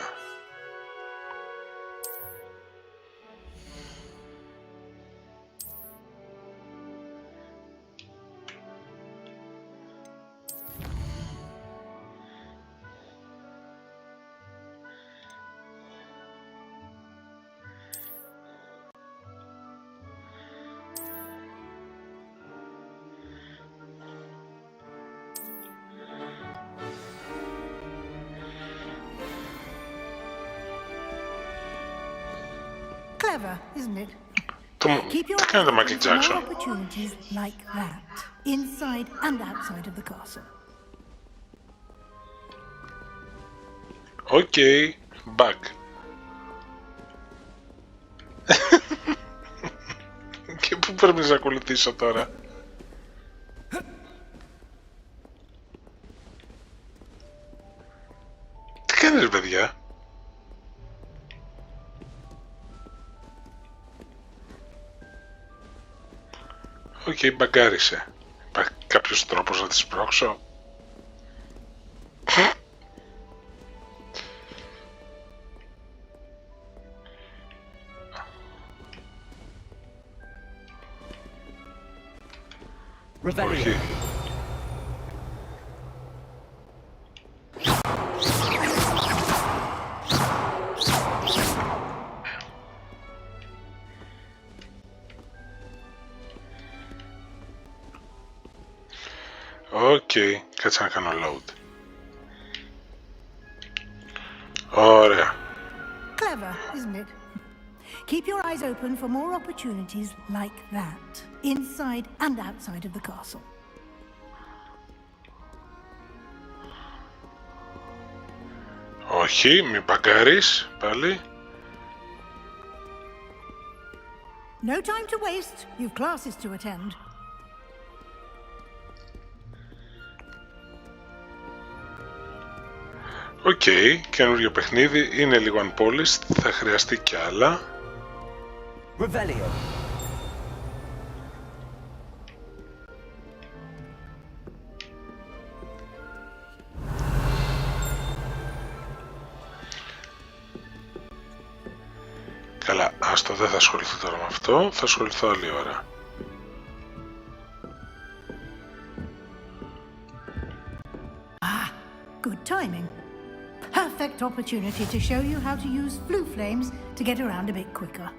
Clever, isn't it? Keep your kind of Michael Jackson. Opportunities like that, inside and outside of the castle. Okay, bug. Και πού πρέπει να ακολουθήσω τώρα? Τι κάνεις, παιδιά? Οκ, μπαγκάρισε. Υπάρχει κάποιος τρόπος να τη σπρώξω? Όχι. Οκ, κάτσε να κάνω load. Ωραία. Clever, isn't it? Keep your eyes open for more opportunities like that, inside and outside of the castle. Όχι, μην μπαγκάρεις πάλι. No time to waste. You've classes to attend. Οκ, καινούριο παιχνίδι, είναι λίγο unpolished, θα χρειαστεί κι άλλα. Revelio. Καλά, άστο, δεν θα ασχοληθώ τώρα με αυτό, θα ασχοληθώ άλλη ώρα. Good timing. Perfect opportunity to show you how to use blue flames to get around a bit quicker.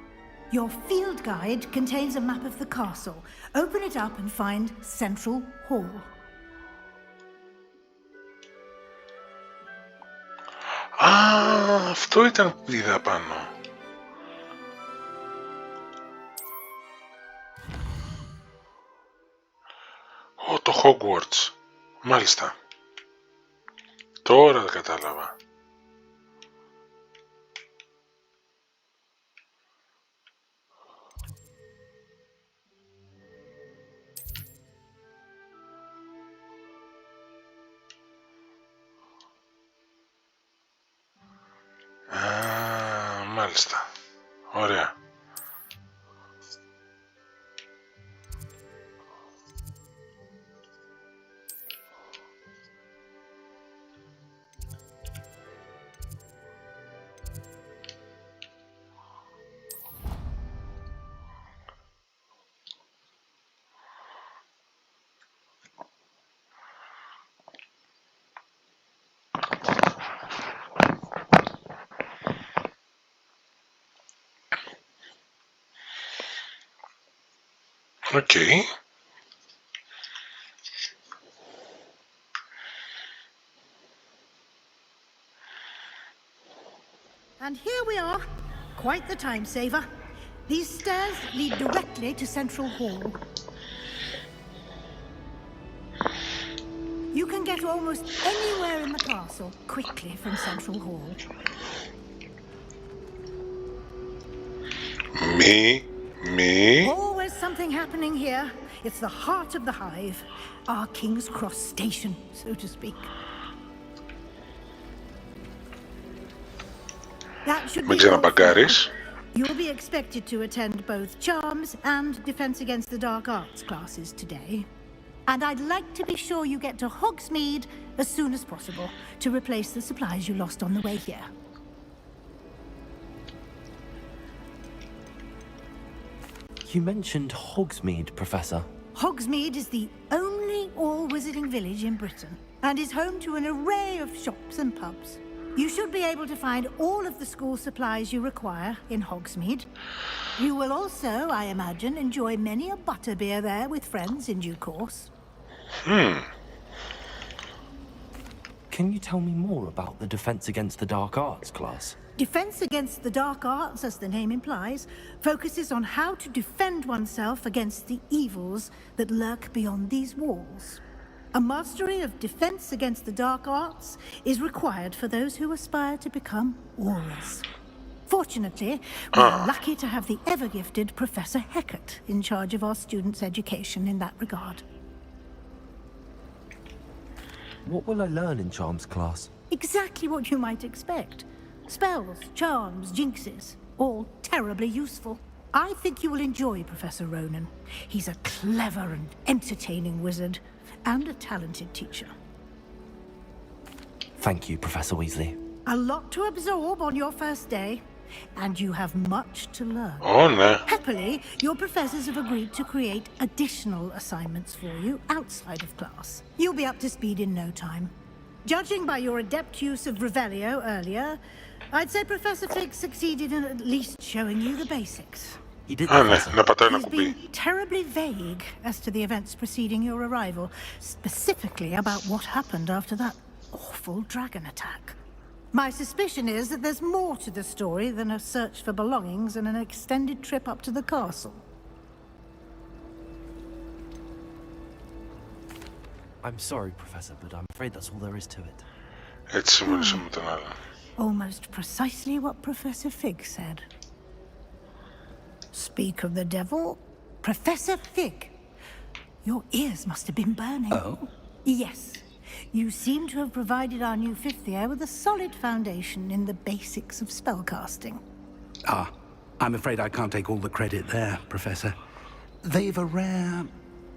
Your field guide contains a map of the castle. Open it up and find Central Hall. Α, αυτό ήταν που είδα πάνω. Ω, το Hogwarts. Μάλιστα. Τώρα κατάλαβα. Μάλιστα. Ωραία. Okay. And here we are. Quite the time saver. These stairs lead directly to Central Hall. You can get almost anywhere in the castle quickly from Central Hall. Me? Always something happening here. It's the heart of the hive. Our King's Cross station, so to speak. That should be all. You'll be expected to attend both Charms and Defense Against the Dark Arts classes today. And I'd like to be sure you get to Hogsmeade as soon as possible to replace the supplies you lost on the way here. You mentioned Hogsmeade, Professor. Hogsmeade is the only all-wizarding village in Britain and is home to an array of shops and pubs. You should be able to find all of the school supplies you require in Hogsmeade. You will also, I imagine, enjoy many a butterbeer there with friends in due course. Can you tell me more about the Defense Against the Dark Arts class? Defense Against the Dark Arts, as the name implies, focuses on how to defend oneself against the evils that lurk beyond these walls. A mastery of Defense Against the Dark Arts is required for those who aspire to become aurors. Fortunately, we are lucky to have the ever-gifted Professor Hecat in charge of our students' education in that regard. What will I learn in Charms class? Exactly what you might expect. Spells, charms, jinxes, all terribly useful. I think you will enjoy Professor Ronan. He's a clever and entertaining wizard, and a talented teacher. Thank you, Professor Weasley. A lot to absorb on your first day, and you have much to learn. Oh, no. Happily, your professors have agreed to create additional assignments for you outside of class. You'll be up to speed in no time. Judging by your adept use of Revelio earlier, I'd say Professor Fig succeeded in at least showing you the basics. He did. He's been terribly vague as to the events preceding your arrival, specifically about what happened after that awful dragon attack. My suspicion is that there's more to the story than a search for belongings and an extended trip up to the castle. I'm sorry, Professor, but I'm afraid that's all there is to it. Almost precisely what Professor Fig said. Speak of the devil, Professor Fig. Your ears must have been burning. Oh? Yes. You seem to have provided our new fifth year with a solid foundation in the basics of spellcasting. I'm afraid I can't take all the credit there, Professor. They've a rare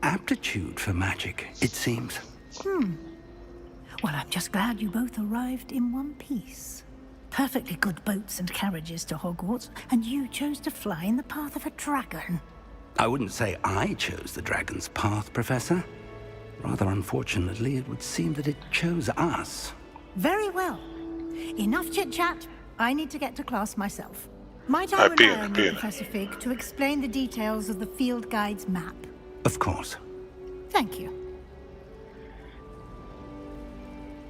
aptitude for magic, it seems. Well, I'm just glad you both arrived in one piece. Perfectly good boats and carriages to Hogwarts, and you chose to fly in the path of a dragon. I wouldn't say I chose the dragon's path, Professor. Rather unfortunately, it would seem that it chose us. Very well. Enough chit-chat. I need to get to class myself. Might I rely on you, Professor Fig, to explain the details of the field guide's map? Of course. Thank you.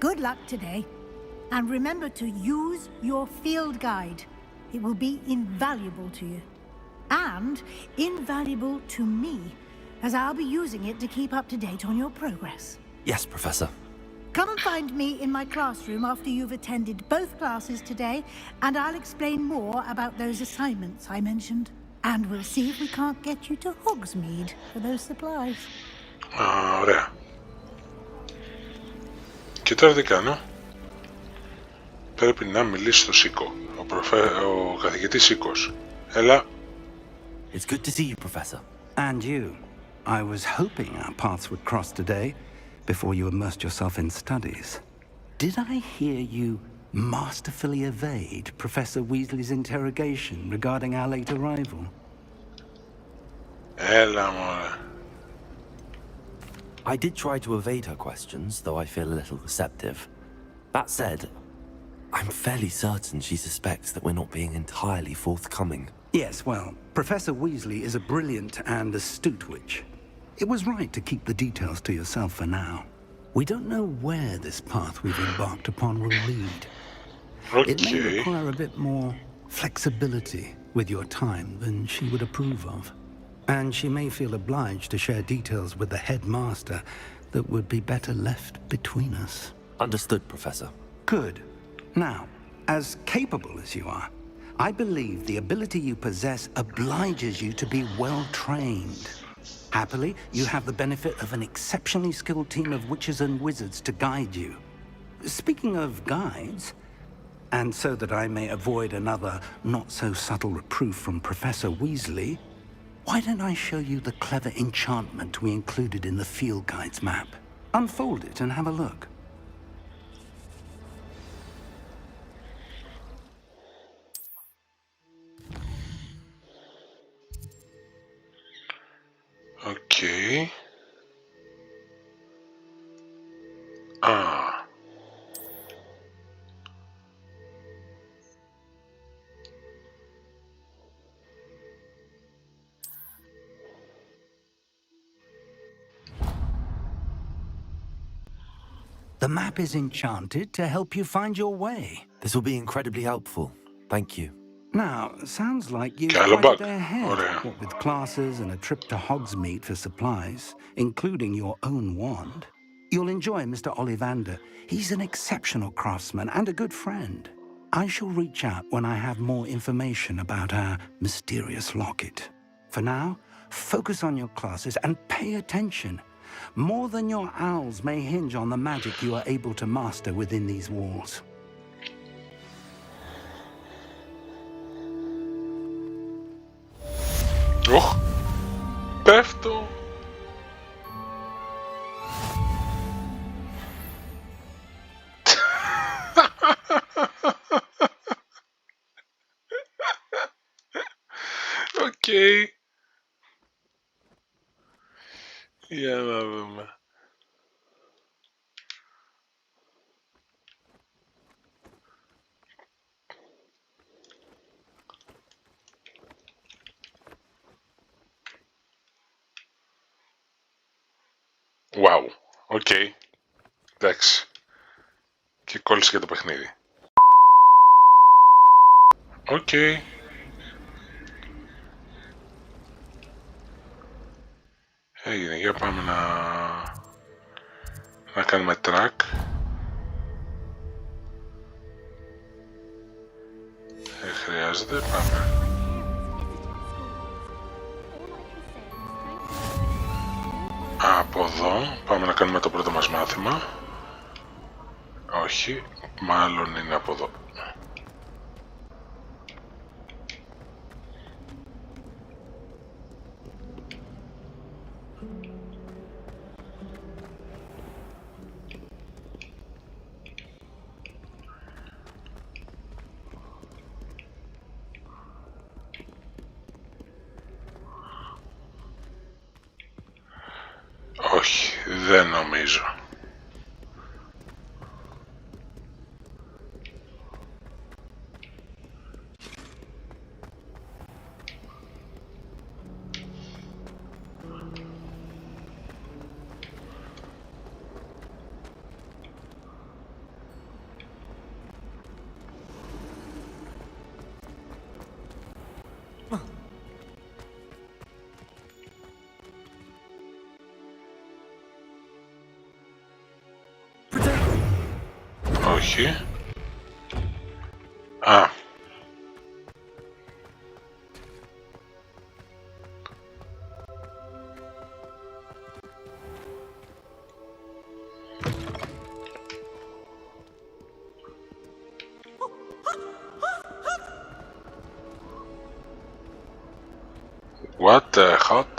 Good luck today. And remember to use your field guide. It will be invaluable to you. And invaluable to me, as I'll be using it to keep up to date on your progress. Yes, Professor. Come and find me in my classroom after you've attended both classes today, and I'll explain more about those assignments I mentioned. And we'll see if we can't get you to Hogsmeade for those supplies. Ωραία. Και τώρα τι κάνω? Πρέπει να μιλήσω στο Σίκο. Ο καθηγητής Σίκος. Έλα. It's good to see you, Professor. And you. I was hoping our paths would cross today, before you immersed yourself in studies. Did I hear you masterfully evade Professor Weasley's interrogation regarding our late arrival? Έλα, μωρέ. I did try to evade her questions, though I feel a little receptive. That said, I'm fairly certain she suspects that we're not being entirely forthcoming. Yes, well, Professor Weasley is a brilliant and astute witch. It was right to keep the details to yourself for now. We don't know where this path we've embarked upon will lead. Okay. It may require a bit more flexibility with your time than she would approve of. And she may feel obliged to share details with the headmaster that would be better left between us. Understood, Professor. Good. Now, as capable as you are, I believe the ability you possess obliges you to be well trained. Happily, you have the benefit of an exceptionally skilled team of witches and wizards to guide you. Speaking of guides, and so that I may avoid another not-so-subtle reproof from Professor Weasley, why don't I show you the clever enchantment we included in the field guide's map? Unfold it and have a look. Okay. The map is enchanted to help you find your way. This will be incredibly helpful. Thank you. Now, sounds like you've Καλό quite a bug. day ahead. Ωραία. What with classes and a trip to Hogsmeade for supplies, including your own wand. You'll enjoy Mr. Ollivander. He's an exceptional craftsman and a good friend. I shall reach out when I have more information about our mysterious locket. For now, focus on your classes and pay attention. More than your owls may hinge on the magic you are able to master within these walls. Πέφτω. Οκ. Για να δούμε. Wow, οκ. Εντάξει. Και κόλλησε για το παιχνίδι. Οκ. Έγινε, για πάμε να κάνουμε track. Δεν χρειάζεται, πάμε. Από εδώ, πάμε να κάνουμε το πρώτο μας μάθημα. Όχι, μάλλον είναι από εδώ. Όχι, δεν νομίζω. Όχι. Α. What the hot?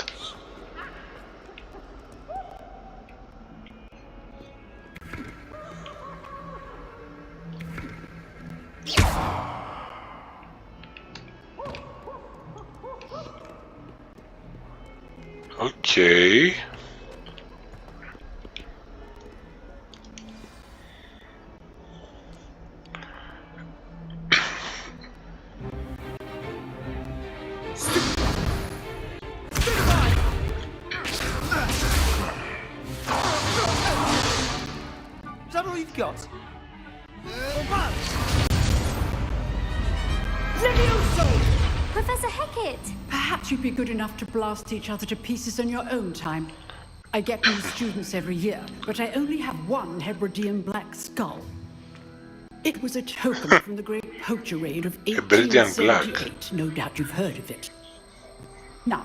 Okay. Is that all you've got? Levioso! Professor Hecat! Perhaps you'd be good enough to blast each other to pieces on your own time. I get new students every year, but I only have one Hebridean black skull. It was a token from the great poacher raid of 1878. No doubt you've heard of it. Now,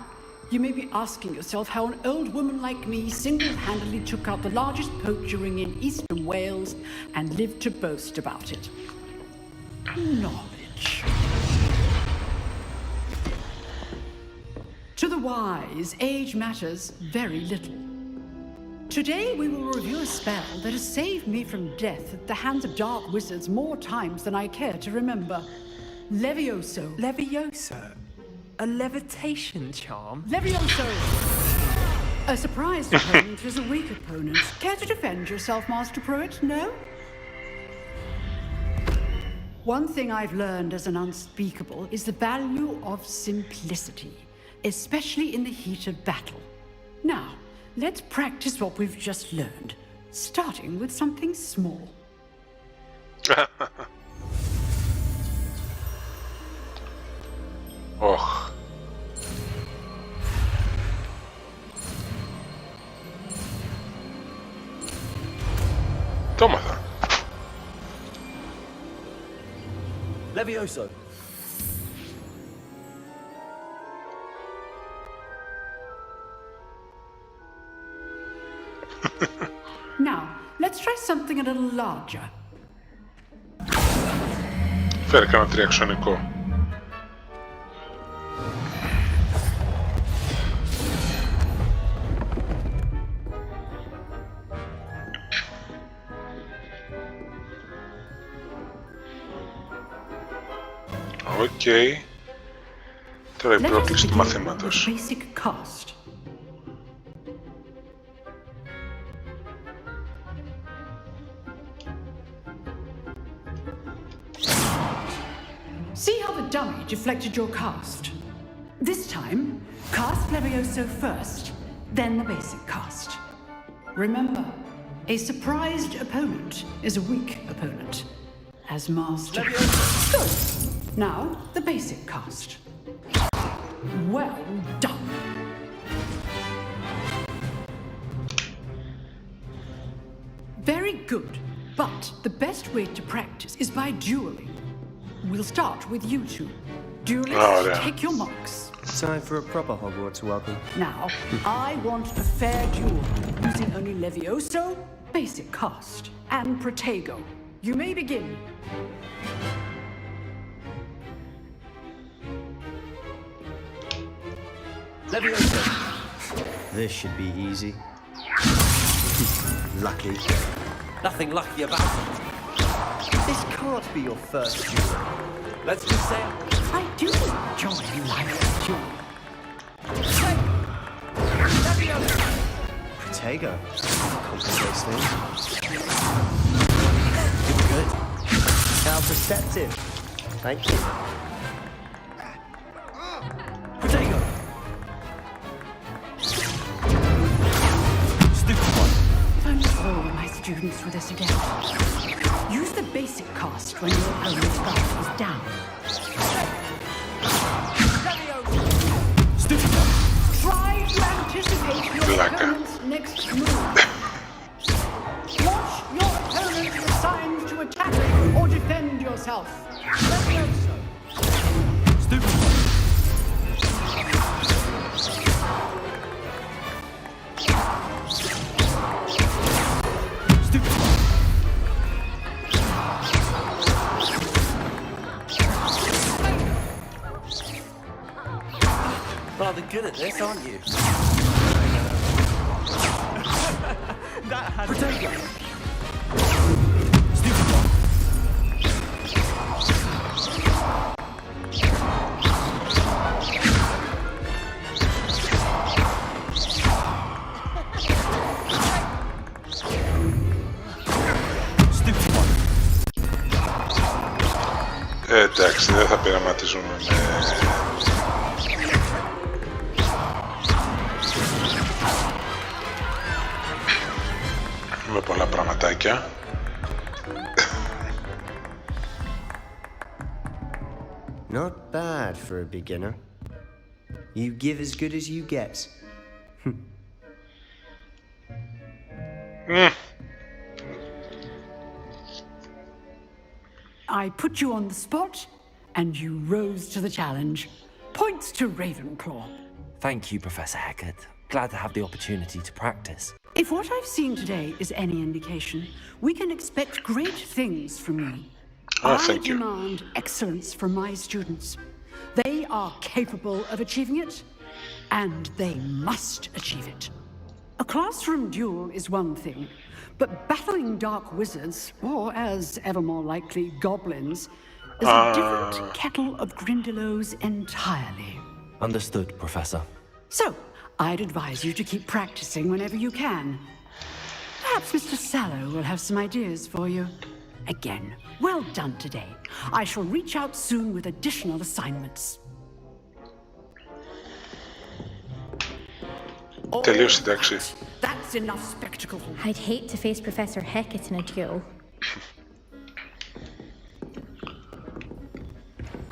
you may be asking yourself how an old woman like me single-handedly took out the largest poacher ring in eastern Wales and lived to boast about it. Knowledge. To the wise, age matters very little. Today we will review a spell that has saved me from death at the hands of dark wizards more times than I care to remember. Levioso. Levioso? A levitation charm? Levioso! A surprised opponent is a weak opponent. Care to defend yourself, Master Pruitt? No? One thing I've learned as an unspeakable is the value of simplicity, especially in the heat of battle. Now, let's practice what we've just learned, starting with something small. Oh. Τόμαθα. Levioso. Now, let's try something a little larger. Φέρε κανένα τριαξονικό. Οκ. Τώρα η πρόκληση του μαθήματος. Basic cost. See how the dummy deflected your cast? This time, cast Levioso first, then the basic cast. Remember, a surprised opponent is a weak opponent. As master. Good. Now, the basic cast. Well done. Very good, but the best way to practice is by dueling. We'll start with you two. Duelists, take your marks. Time for a proper Hogwarts welcome. Now, I want a fair duel, using only Levioso, basic cast, and Protego. You may begin. Levioso. This should be easy. Lucky. Nothing lucky about it. This can't be your first duel. Let's just say I do enjoy life's duel. Protego. Complicate things. You're good. How perceptive. Thank you. Protego. Stupid one. If only all my students were this again. Use the basic cast when your opponent's guard is down. Stupid one. Try to anticipate your opponent's next move. Watch your opponent assigned to attack or defend yourself. Let go, sir. Stupid. Rather good at this, aren't you? That had Potato. Stupid one. Stupid one. Εντάξει, δεν θα πειραματίζουμε με πολλά πραγματάκια. Not bad for a beginner. You give as good as you get. I put you on the spot, and you rose to the challenge. Points to Ravenclaw. Thank you, Professor Hecat. Glad to have the opportunity to practice. If what I've seen today is any indication, we can expect great things from you. Oh, I thank you. demand excellence from my students. They are capable of achieving it, and they must achieve it. A classroom duel is one thing, but battling dark wizards, or as ever more likely, goblins, is a different kettle of Grindylows entirely. Understood, Professor. So, I'd advise you to keep practicing whenever you can. Perhaps Mr. Sallow will have some ideas for you. Again, well done today. I shall reach out soon with additional assignments. Τελείωσε, εντάξει. That's enough spectacle. I'd hate to face Professor Hecat in a duel.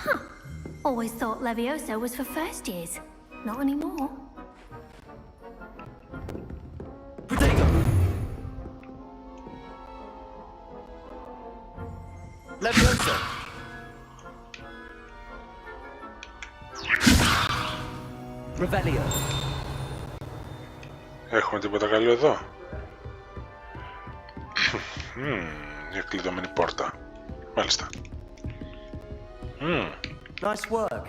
Huh. Always thought Leviosa was for first years. Not anymore. Potato. Leviosa. Revelio. Έχουμε τίποτα καλό εδώ? Μια κλειδωμένη πόρτα. Μάλιστα. Nice work.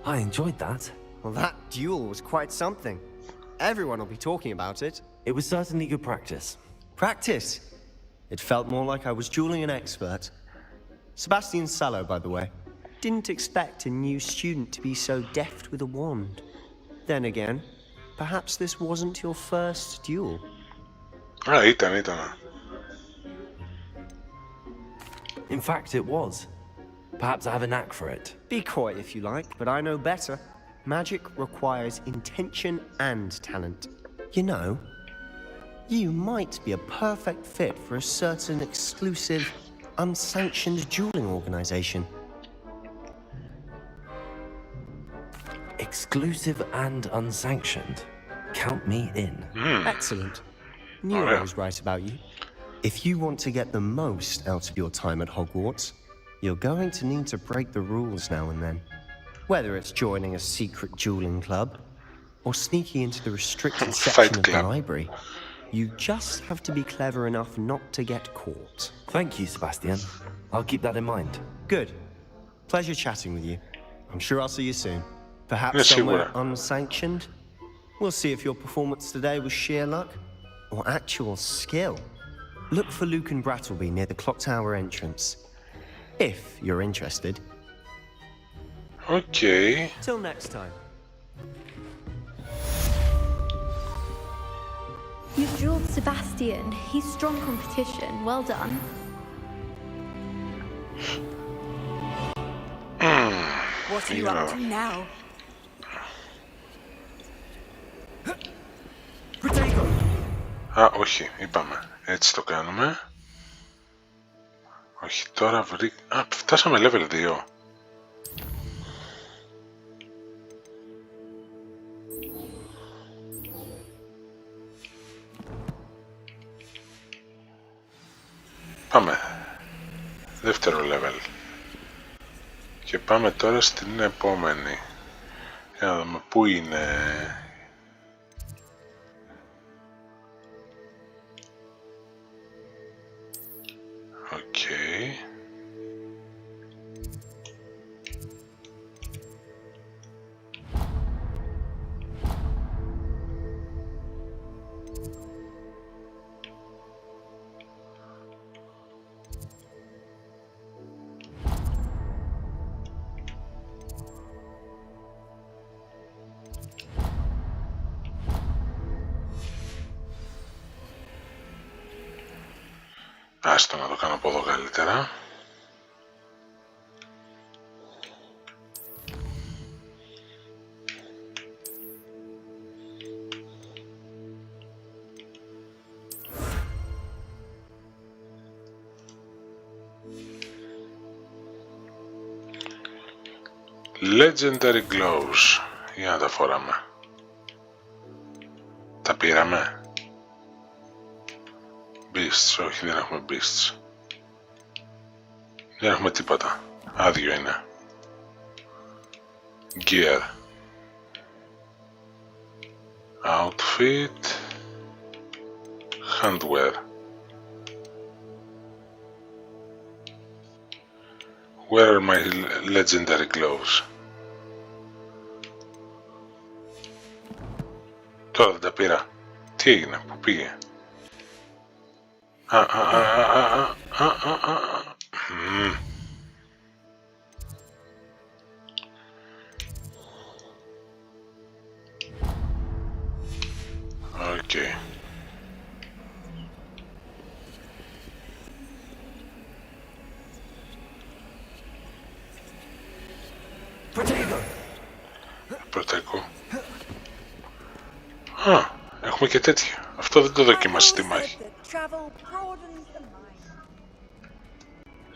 I enjoyed that. Well, that duel was quite something. Everyone will be talking about it. It was certainly good practice. Practice? It felt more like I was dueling an expert. Sebastian Sallow, by the way. Didn't expect a new student to be so deft with a wand. Then again, perhaps this wasn't your first duel. Ήταν. In fact, it was. Perhaps I have a knack for it. Be coy if you like, but I know better. Magic requires intention and talent. You know, you might be a perfect fit for a certain exclusive, unsanctioned dueling organization. Exclusive and unsanctioned. Count me in. Excellent. Knew I was right about you. If you want to get the most out of your time at Hogwarts, you're going to need to break the rules now and then. Whether it's joining a secret dueling club or sneaking into the restricted section of the library, you just have to be clever enough not to get caught. Thank you, Sebastian. I'll keep that in mind. Good. Pleasure chatting with you. I'm sure I'll see you soon. Perhaps somewhere unsanctioned? We'll see if your performance today was sheer luck or actual skill. Look for Luke and Brattleby near the clock tower entrance. If you're interested. Okay. Till next time. You've drilled Sebastian. He's strong competition. Well done. What are you up to now? Όχι, είπαμε. Έτσι το κάνουμε. Όχι, τώρα φτάσαμε level 2. Πάμε. Δεύτερο level. Και πάμε τώρα στην επόμενη. Για να δούμε πού είναι. Οκ. Άστο να το κάνω από εδώ καλύτερα. Legendary gloves. Για να τα φοράμε. Τα πήραμε. Beasts, όχι δεν έχουμε beasts. Δεν έχουμε τίποτα. Άδειο είναι. Gear. Outfit. Handwear. Where are my legendary gloves? Τώρα δεν τα πήρα. Τι έγινε, πού πήγε? Okay. Πρωτέικο. Α, έχουμε και τέτοια. Αυτό δεν το δοκίμασα στη μάχη.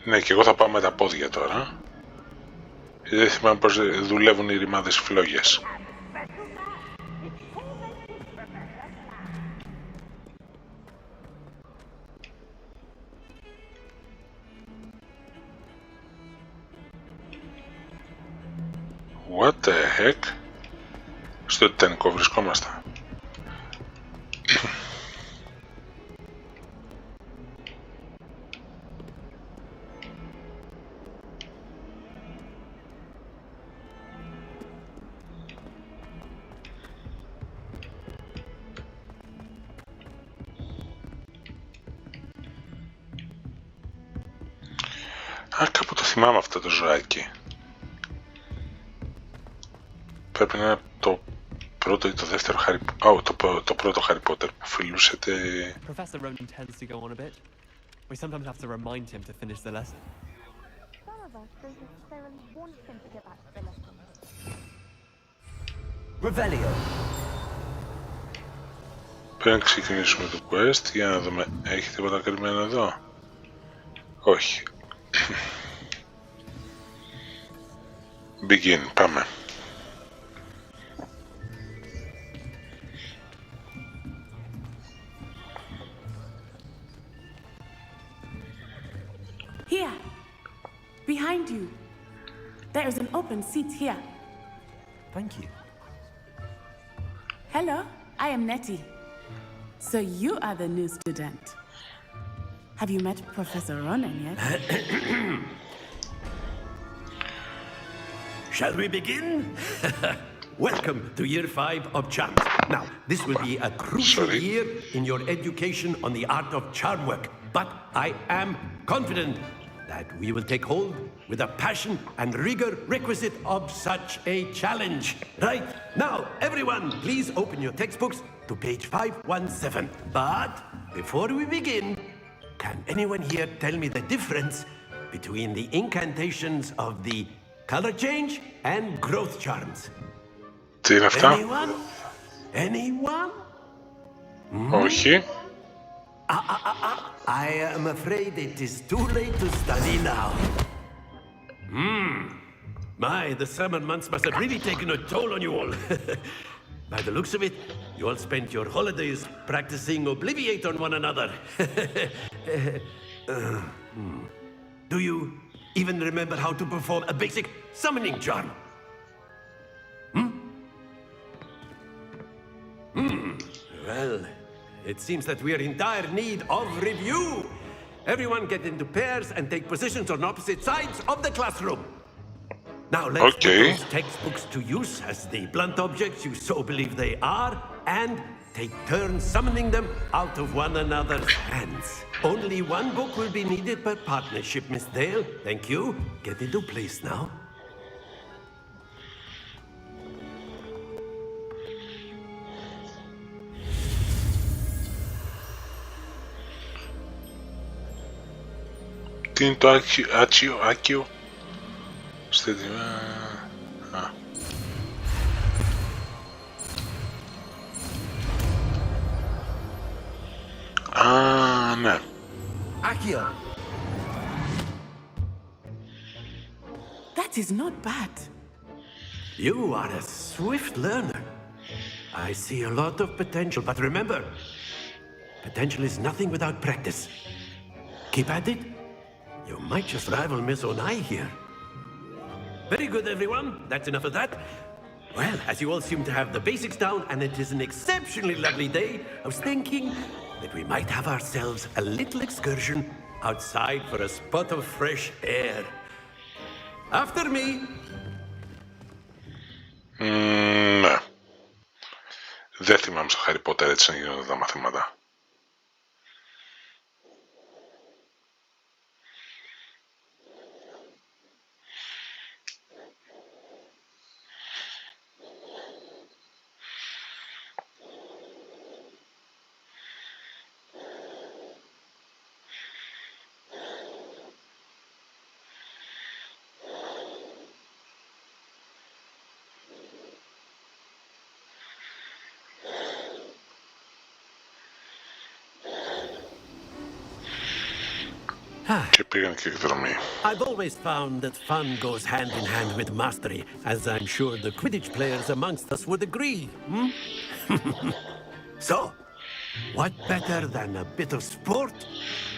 Ναι, και εγώ θα πάω με τα πόδια τώρα. Δεν θυμάμαι πως δουλεύουν οι ρημάδες φλόγες. What the heck? Στο Τιτανικό βρισκόμαστε. Α, κάπου το θυμάμαι αυτό το ζωάκι. Πρέπει να είναι το πρώτο ή το δεύτερο το πρώτο Harry Potter που φιλούσετε. Professor Ronan tends to go on a bit. We sometimes have to remind him to finish the lesson. Some of us don't necessarily want him to get back to the lesson. Revelio. Πρέπει να ξεκινήσουμε το quest για να δούμε. Έχει τίποτα κρυμμένο εδώ? Όχι. Begin, πάμε. Here, behind you. There is an open seat here. Thank you. Hello, I am Nettie. So you are the new student. Have you met Professor Ronan yet? Shall we begin? Welcome to year 5 of charms. Now, this will be a crucial year in your education on the art of charm work. But I am confident that we will take hold with the passion and rigor requisite of such a challenge. Right, now, everyone, please open your textbooks to page 517. But before we begin, can anyone here tell me the difference between the incantations of the color change and growth charms? Τι είναι αυτά? Anyone? Anyone? Όχι. I am afraid it is too late to study now. My, the summer months must have really taken a toll on you all. By the looks of it, you all spent your holidays practicing Obliviate on one another. Do you even remember how to perform a basic summoning charm? Well, it seems that we are in dire need of review. Everyone get into pairs and take positions on opposite sides of the classroom. Now let's put those textbooks to use as the blunt objects you so believe they are, and take turns summoning them out of one another's hands. Only one book will be needed per partnership, Miss Dale. Thank you. Get into place now. Τι είναι το άκιο ναι. Accio. That is not bad. You are a swift learner. I see a lot of potential, but remember, potential is nothing without practice. Keep at it. You might just rival Miss Onai here. Very good, everyone. That's enough of that. Well, as you all seem to have the basics down, and it is an exceptionally lovely day, I was thinking that we might have ourselves a little excursion outside for a spot of fresh air. After me. Ναι. Δεν θυμάμαι στο Harry Potter έτσι να γίνονται τα μαθήματα. Και πήγαν και εκδρομή. I've always found that fun goes hand in hand with mastery, as I'm sure the Quidditch players amongst us would agree. So, what better than a bit of sport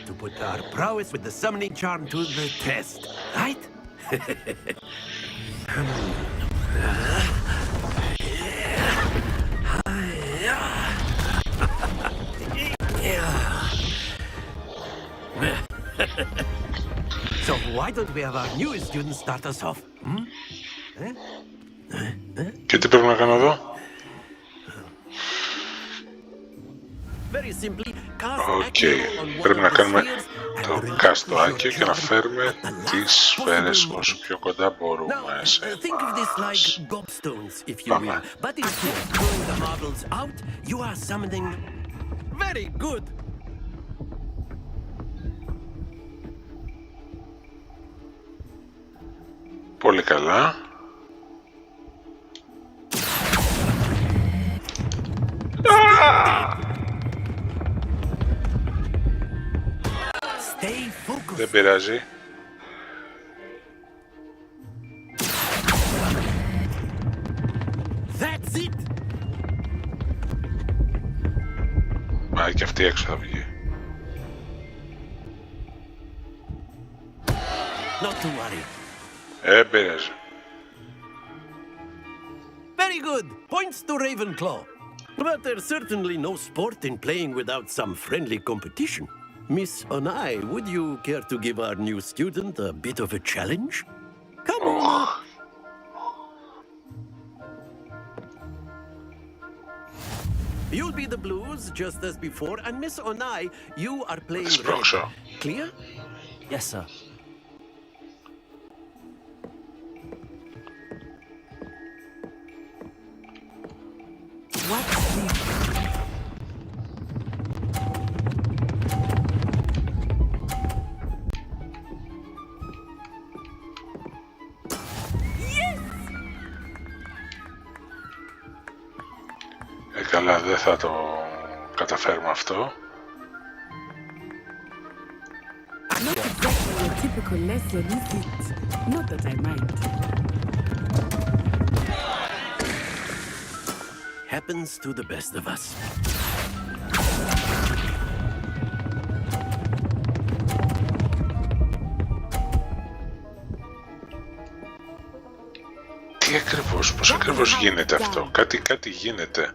to put our prowess with the summoning charm to the test, right? So why don't we have our newest student start us off? Και τι πρέπει να κάνω εδώ? Πρέπει να κάνουμε το κάστο άκιο και να φέρουμε τις σφαίρες όσο πιο κοντά μπορούμε σε εμάς. Πάμε. Πολύ καλά. Δεν πειράζει. Πάει και αυτή έξω θα βγει. Not to worry. Πειράζει. Very good. Points to Ravenclaw. But there's certainly no sport in playing without some friendly competition. Miss Onai, would you care to give our new student a bit of a challenge? Come on. You'll be the Blues just as before, and Miss Onai, you are playing red. Clear? Yes, sir. What's the... Καλά, δεν θα το καταφέρουμε αυτό. Not exactly a typical lesson, is it? Not that I mind. Happens to the best of us. Τι ακριβώς, πώς ακριβώς γίνεται αυτό? Κάτι γίνεται.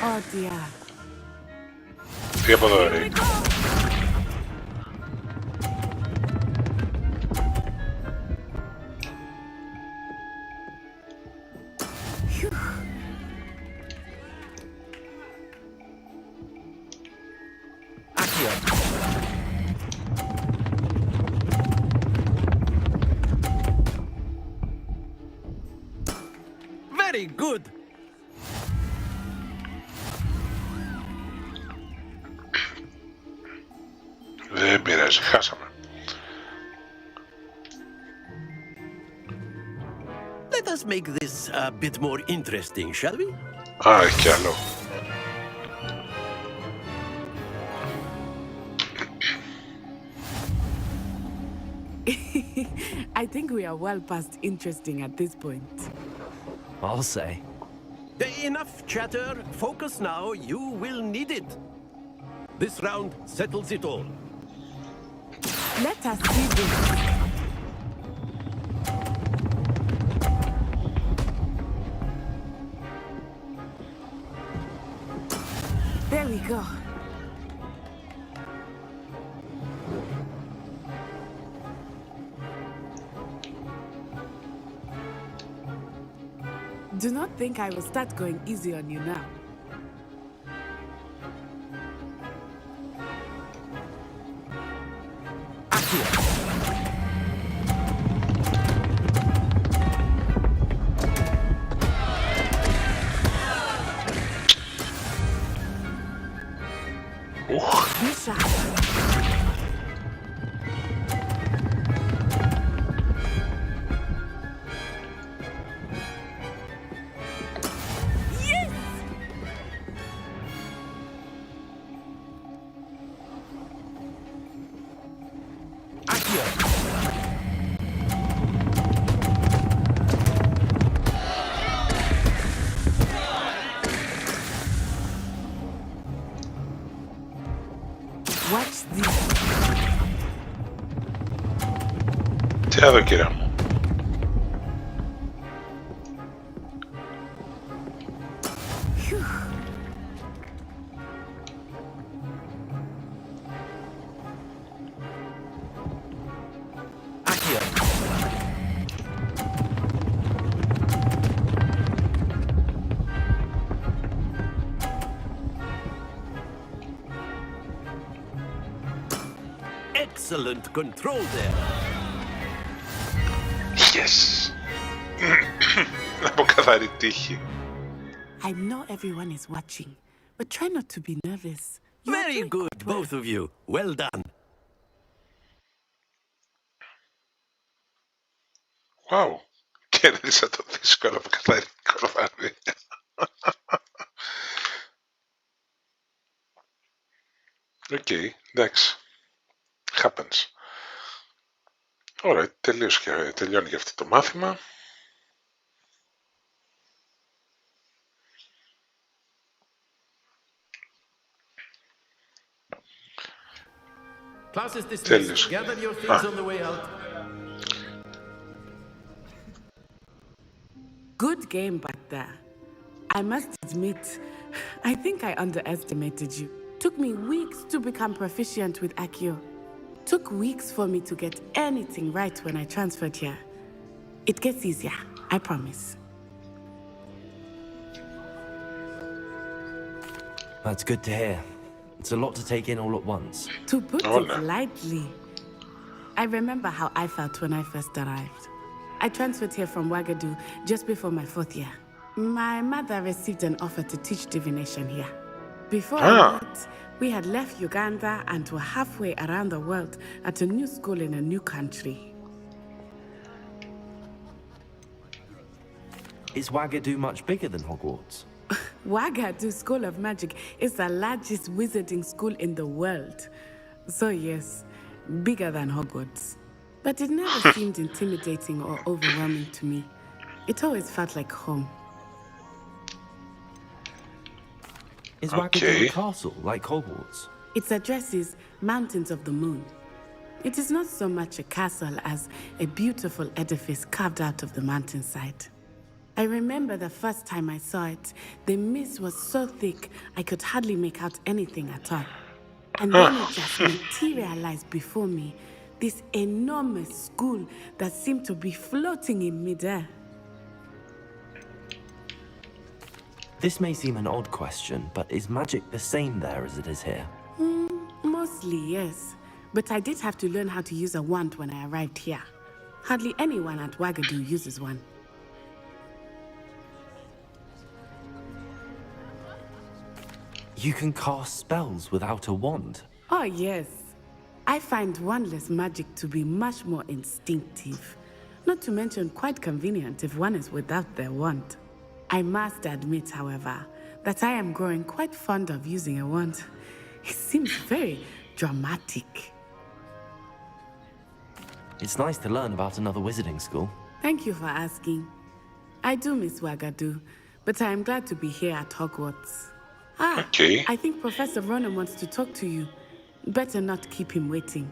Oh dear. Τι από εδώ, ρε. Very good. Δεν πειράζει, χάσαμε. Let us make this a bit more interesting, shall we? Α, έχει κι άλλο. I think we are well past interesting at this point. I'll say. Enough chatter. Focus now. You will need it. This round settles it all. Let us see this. There we go. Do not think I will start going easy on you now. Watch this. Τι εδώ, κύριε μου. Excellent control there. Yes. Από καθαρή τύχη. I know everyone is watching, but try not to be nervous. Very good, both of you. Well done. Wow. Κέρδισα το δύσκολο από καθαρή κορβάνη. Οκ, εντάξει. Happens. Ωραία, τελειώνει και αυτό το μάθημα. Class is dismissed. Gather your things on the way out. Good game back there. I must admit, I think I underestimated you. Took me weeks to become proficient with Accio. Took weeks for me to get anything right when I transferred here. It gets easier, I promise. That's good to hear. It's a lot to take in all at once. To put it lightly, I remember how I felt when I first arrived. I transferred here from Ouagadougou just before my 4th year. My mother received an offer to teach divination here. Before that, we had left Uganda and were halfway around the world at a new school in a new country. Is Ouagadougou much bigger than Hogwarts? Ouagadougou School of Magic is the largest wizarding school in the world. So yes, bigger than Hogwarts. But it never seemed intimidating or overwhelming to me. It always felt like home. Is Wagadu a castle like Hogwarts? Its address is Mountains of the Moon. It is not so much a castle as a beautiful edifice carved out of the mountainside. I remember the first time I saw it, the mist was so thick I could hardly make out anything at all. And then it just materialized before me, this enormous school that seemed to be floating in midair. This may seem an odd question, but is magic the same there as it is here? Mostly, yes. But I did have to learn how to use a wand when I arrived here. Hardly anyone at Wagadu uses one. You can cast spells without a wand? Oh, yes. I find wandless magic to be much more instinctive. Not to mention quite convenient if one is without their wand. I must admit, however, that I am growing quite fond of using a wand. It seems very dramatic. It's nice to learn about another wizarding school. Thank you for asking. I do miss Wagadu, but I am glad to be here at Hogwarts. I think Professor Ronan wants to talk to you. Better not keep him waiting.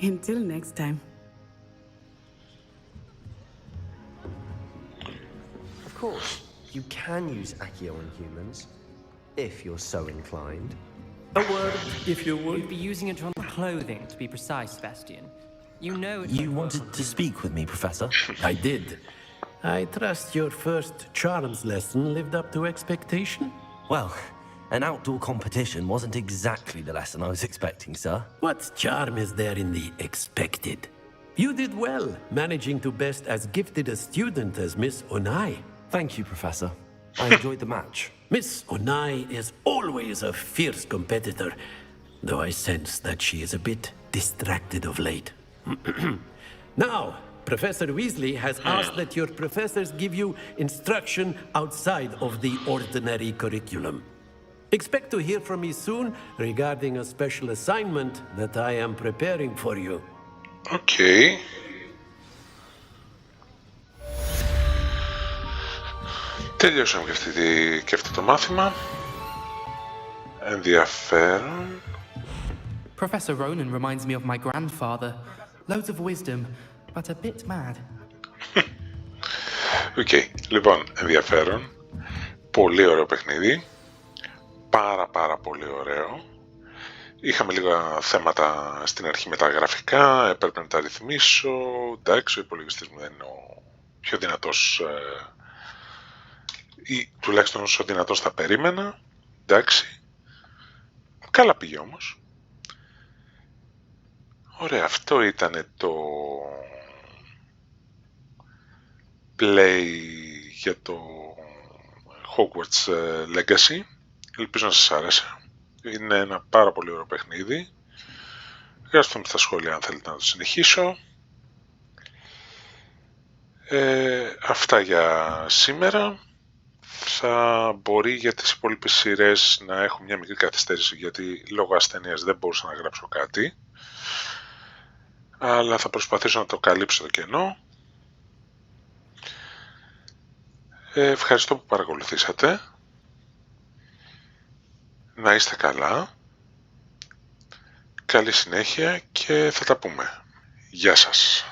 Until next time. Of course, you can use Accio on humans, if you're so inclined. A word, if you would. You'd be using it on clothing, to be precise, Sebastian. You know it. You wanted to speak with me, Professor? I did. I trust your first charms lesson lived up to expectation? Well, an outdoor competition wasn't exactly the lesson I was expecting, sir. What charm is there in the expected? You did well, managing to best as gifted a student as Miss Onai. Thank you, Professor. I enjoyed the match. Miss Onai is always a fierce competitor, though I sense that she is a bit distracted of late. Now, Professor Weasley has asked that your professors give you instruction outside of the ordinary curriculum. Expect to hear from me soon regarding a special assignment that I am preparing for you. Okay. Τελειώσαμε και αυτό το μάθημα. Ενδιαφέρον. Professor Ronan reminds me of my grandfather. Loads of wisdom, but a bit mad. Λοιπόν, ενδιαφέρον. Πολύ ωραίο παιχνίδι. Πάρα πολύ ωραίο. Είχαμε λίγα θέματα στην αρχή με τα γραφικά, έπρεπε να τα ρυθμίσω. Εντάξει, ο υπολογιστής μου δεν είναι ο πιο δυνατός, ή τουλάχιστον όσο δυνατός θα περίμενα. Εντάξει. Καλά πήγε όμως. Ωραία, αυτό ήταν το play για το Hogwarts Legacy. Ελπίζω να σας άρεσε. Είναι ένα πάρα πολύ ωραίο παιχνίδι. Γράψτε μου στα σχόλια αν θέλετε να το συνεχίσω. Αυτά για σήμερα. Θα μπορεί για τις υπόλοιπες σειρές να έχω μια μικρή καθυστέρηση, γιατί λόγω ασθενείας δεν μπορούσα να γράψω κάτι. Αλλά θα προσπαθήσω να το καλύψω το κενό. Ευχαριστώ που παρακολουθήσατε. Να είστε καλά. Καλή συνέχεια και θα τα πούμε. Γεια σας.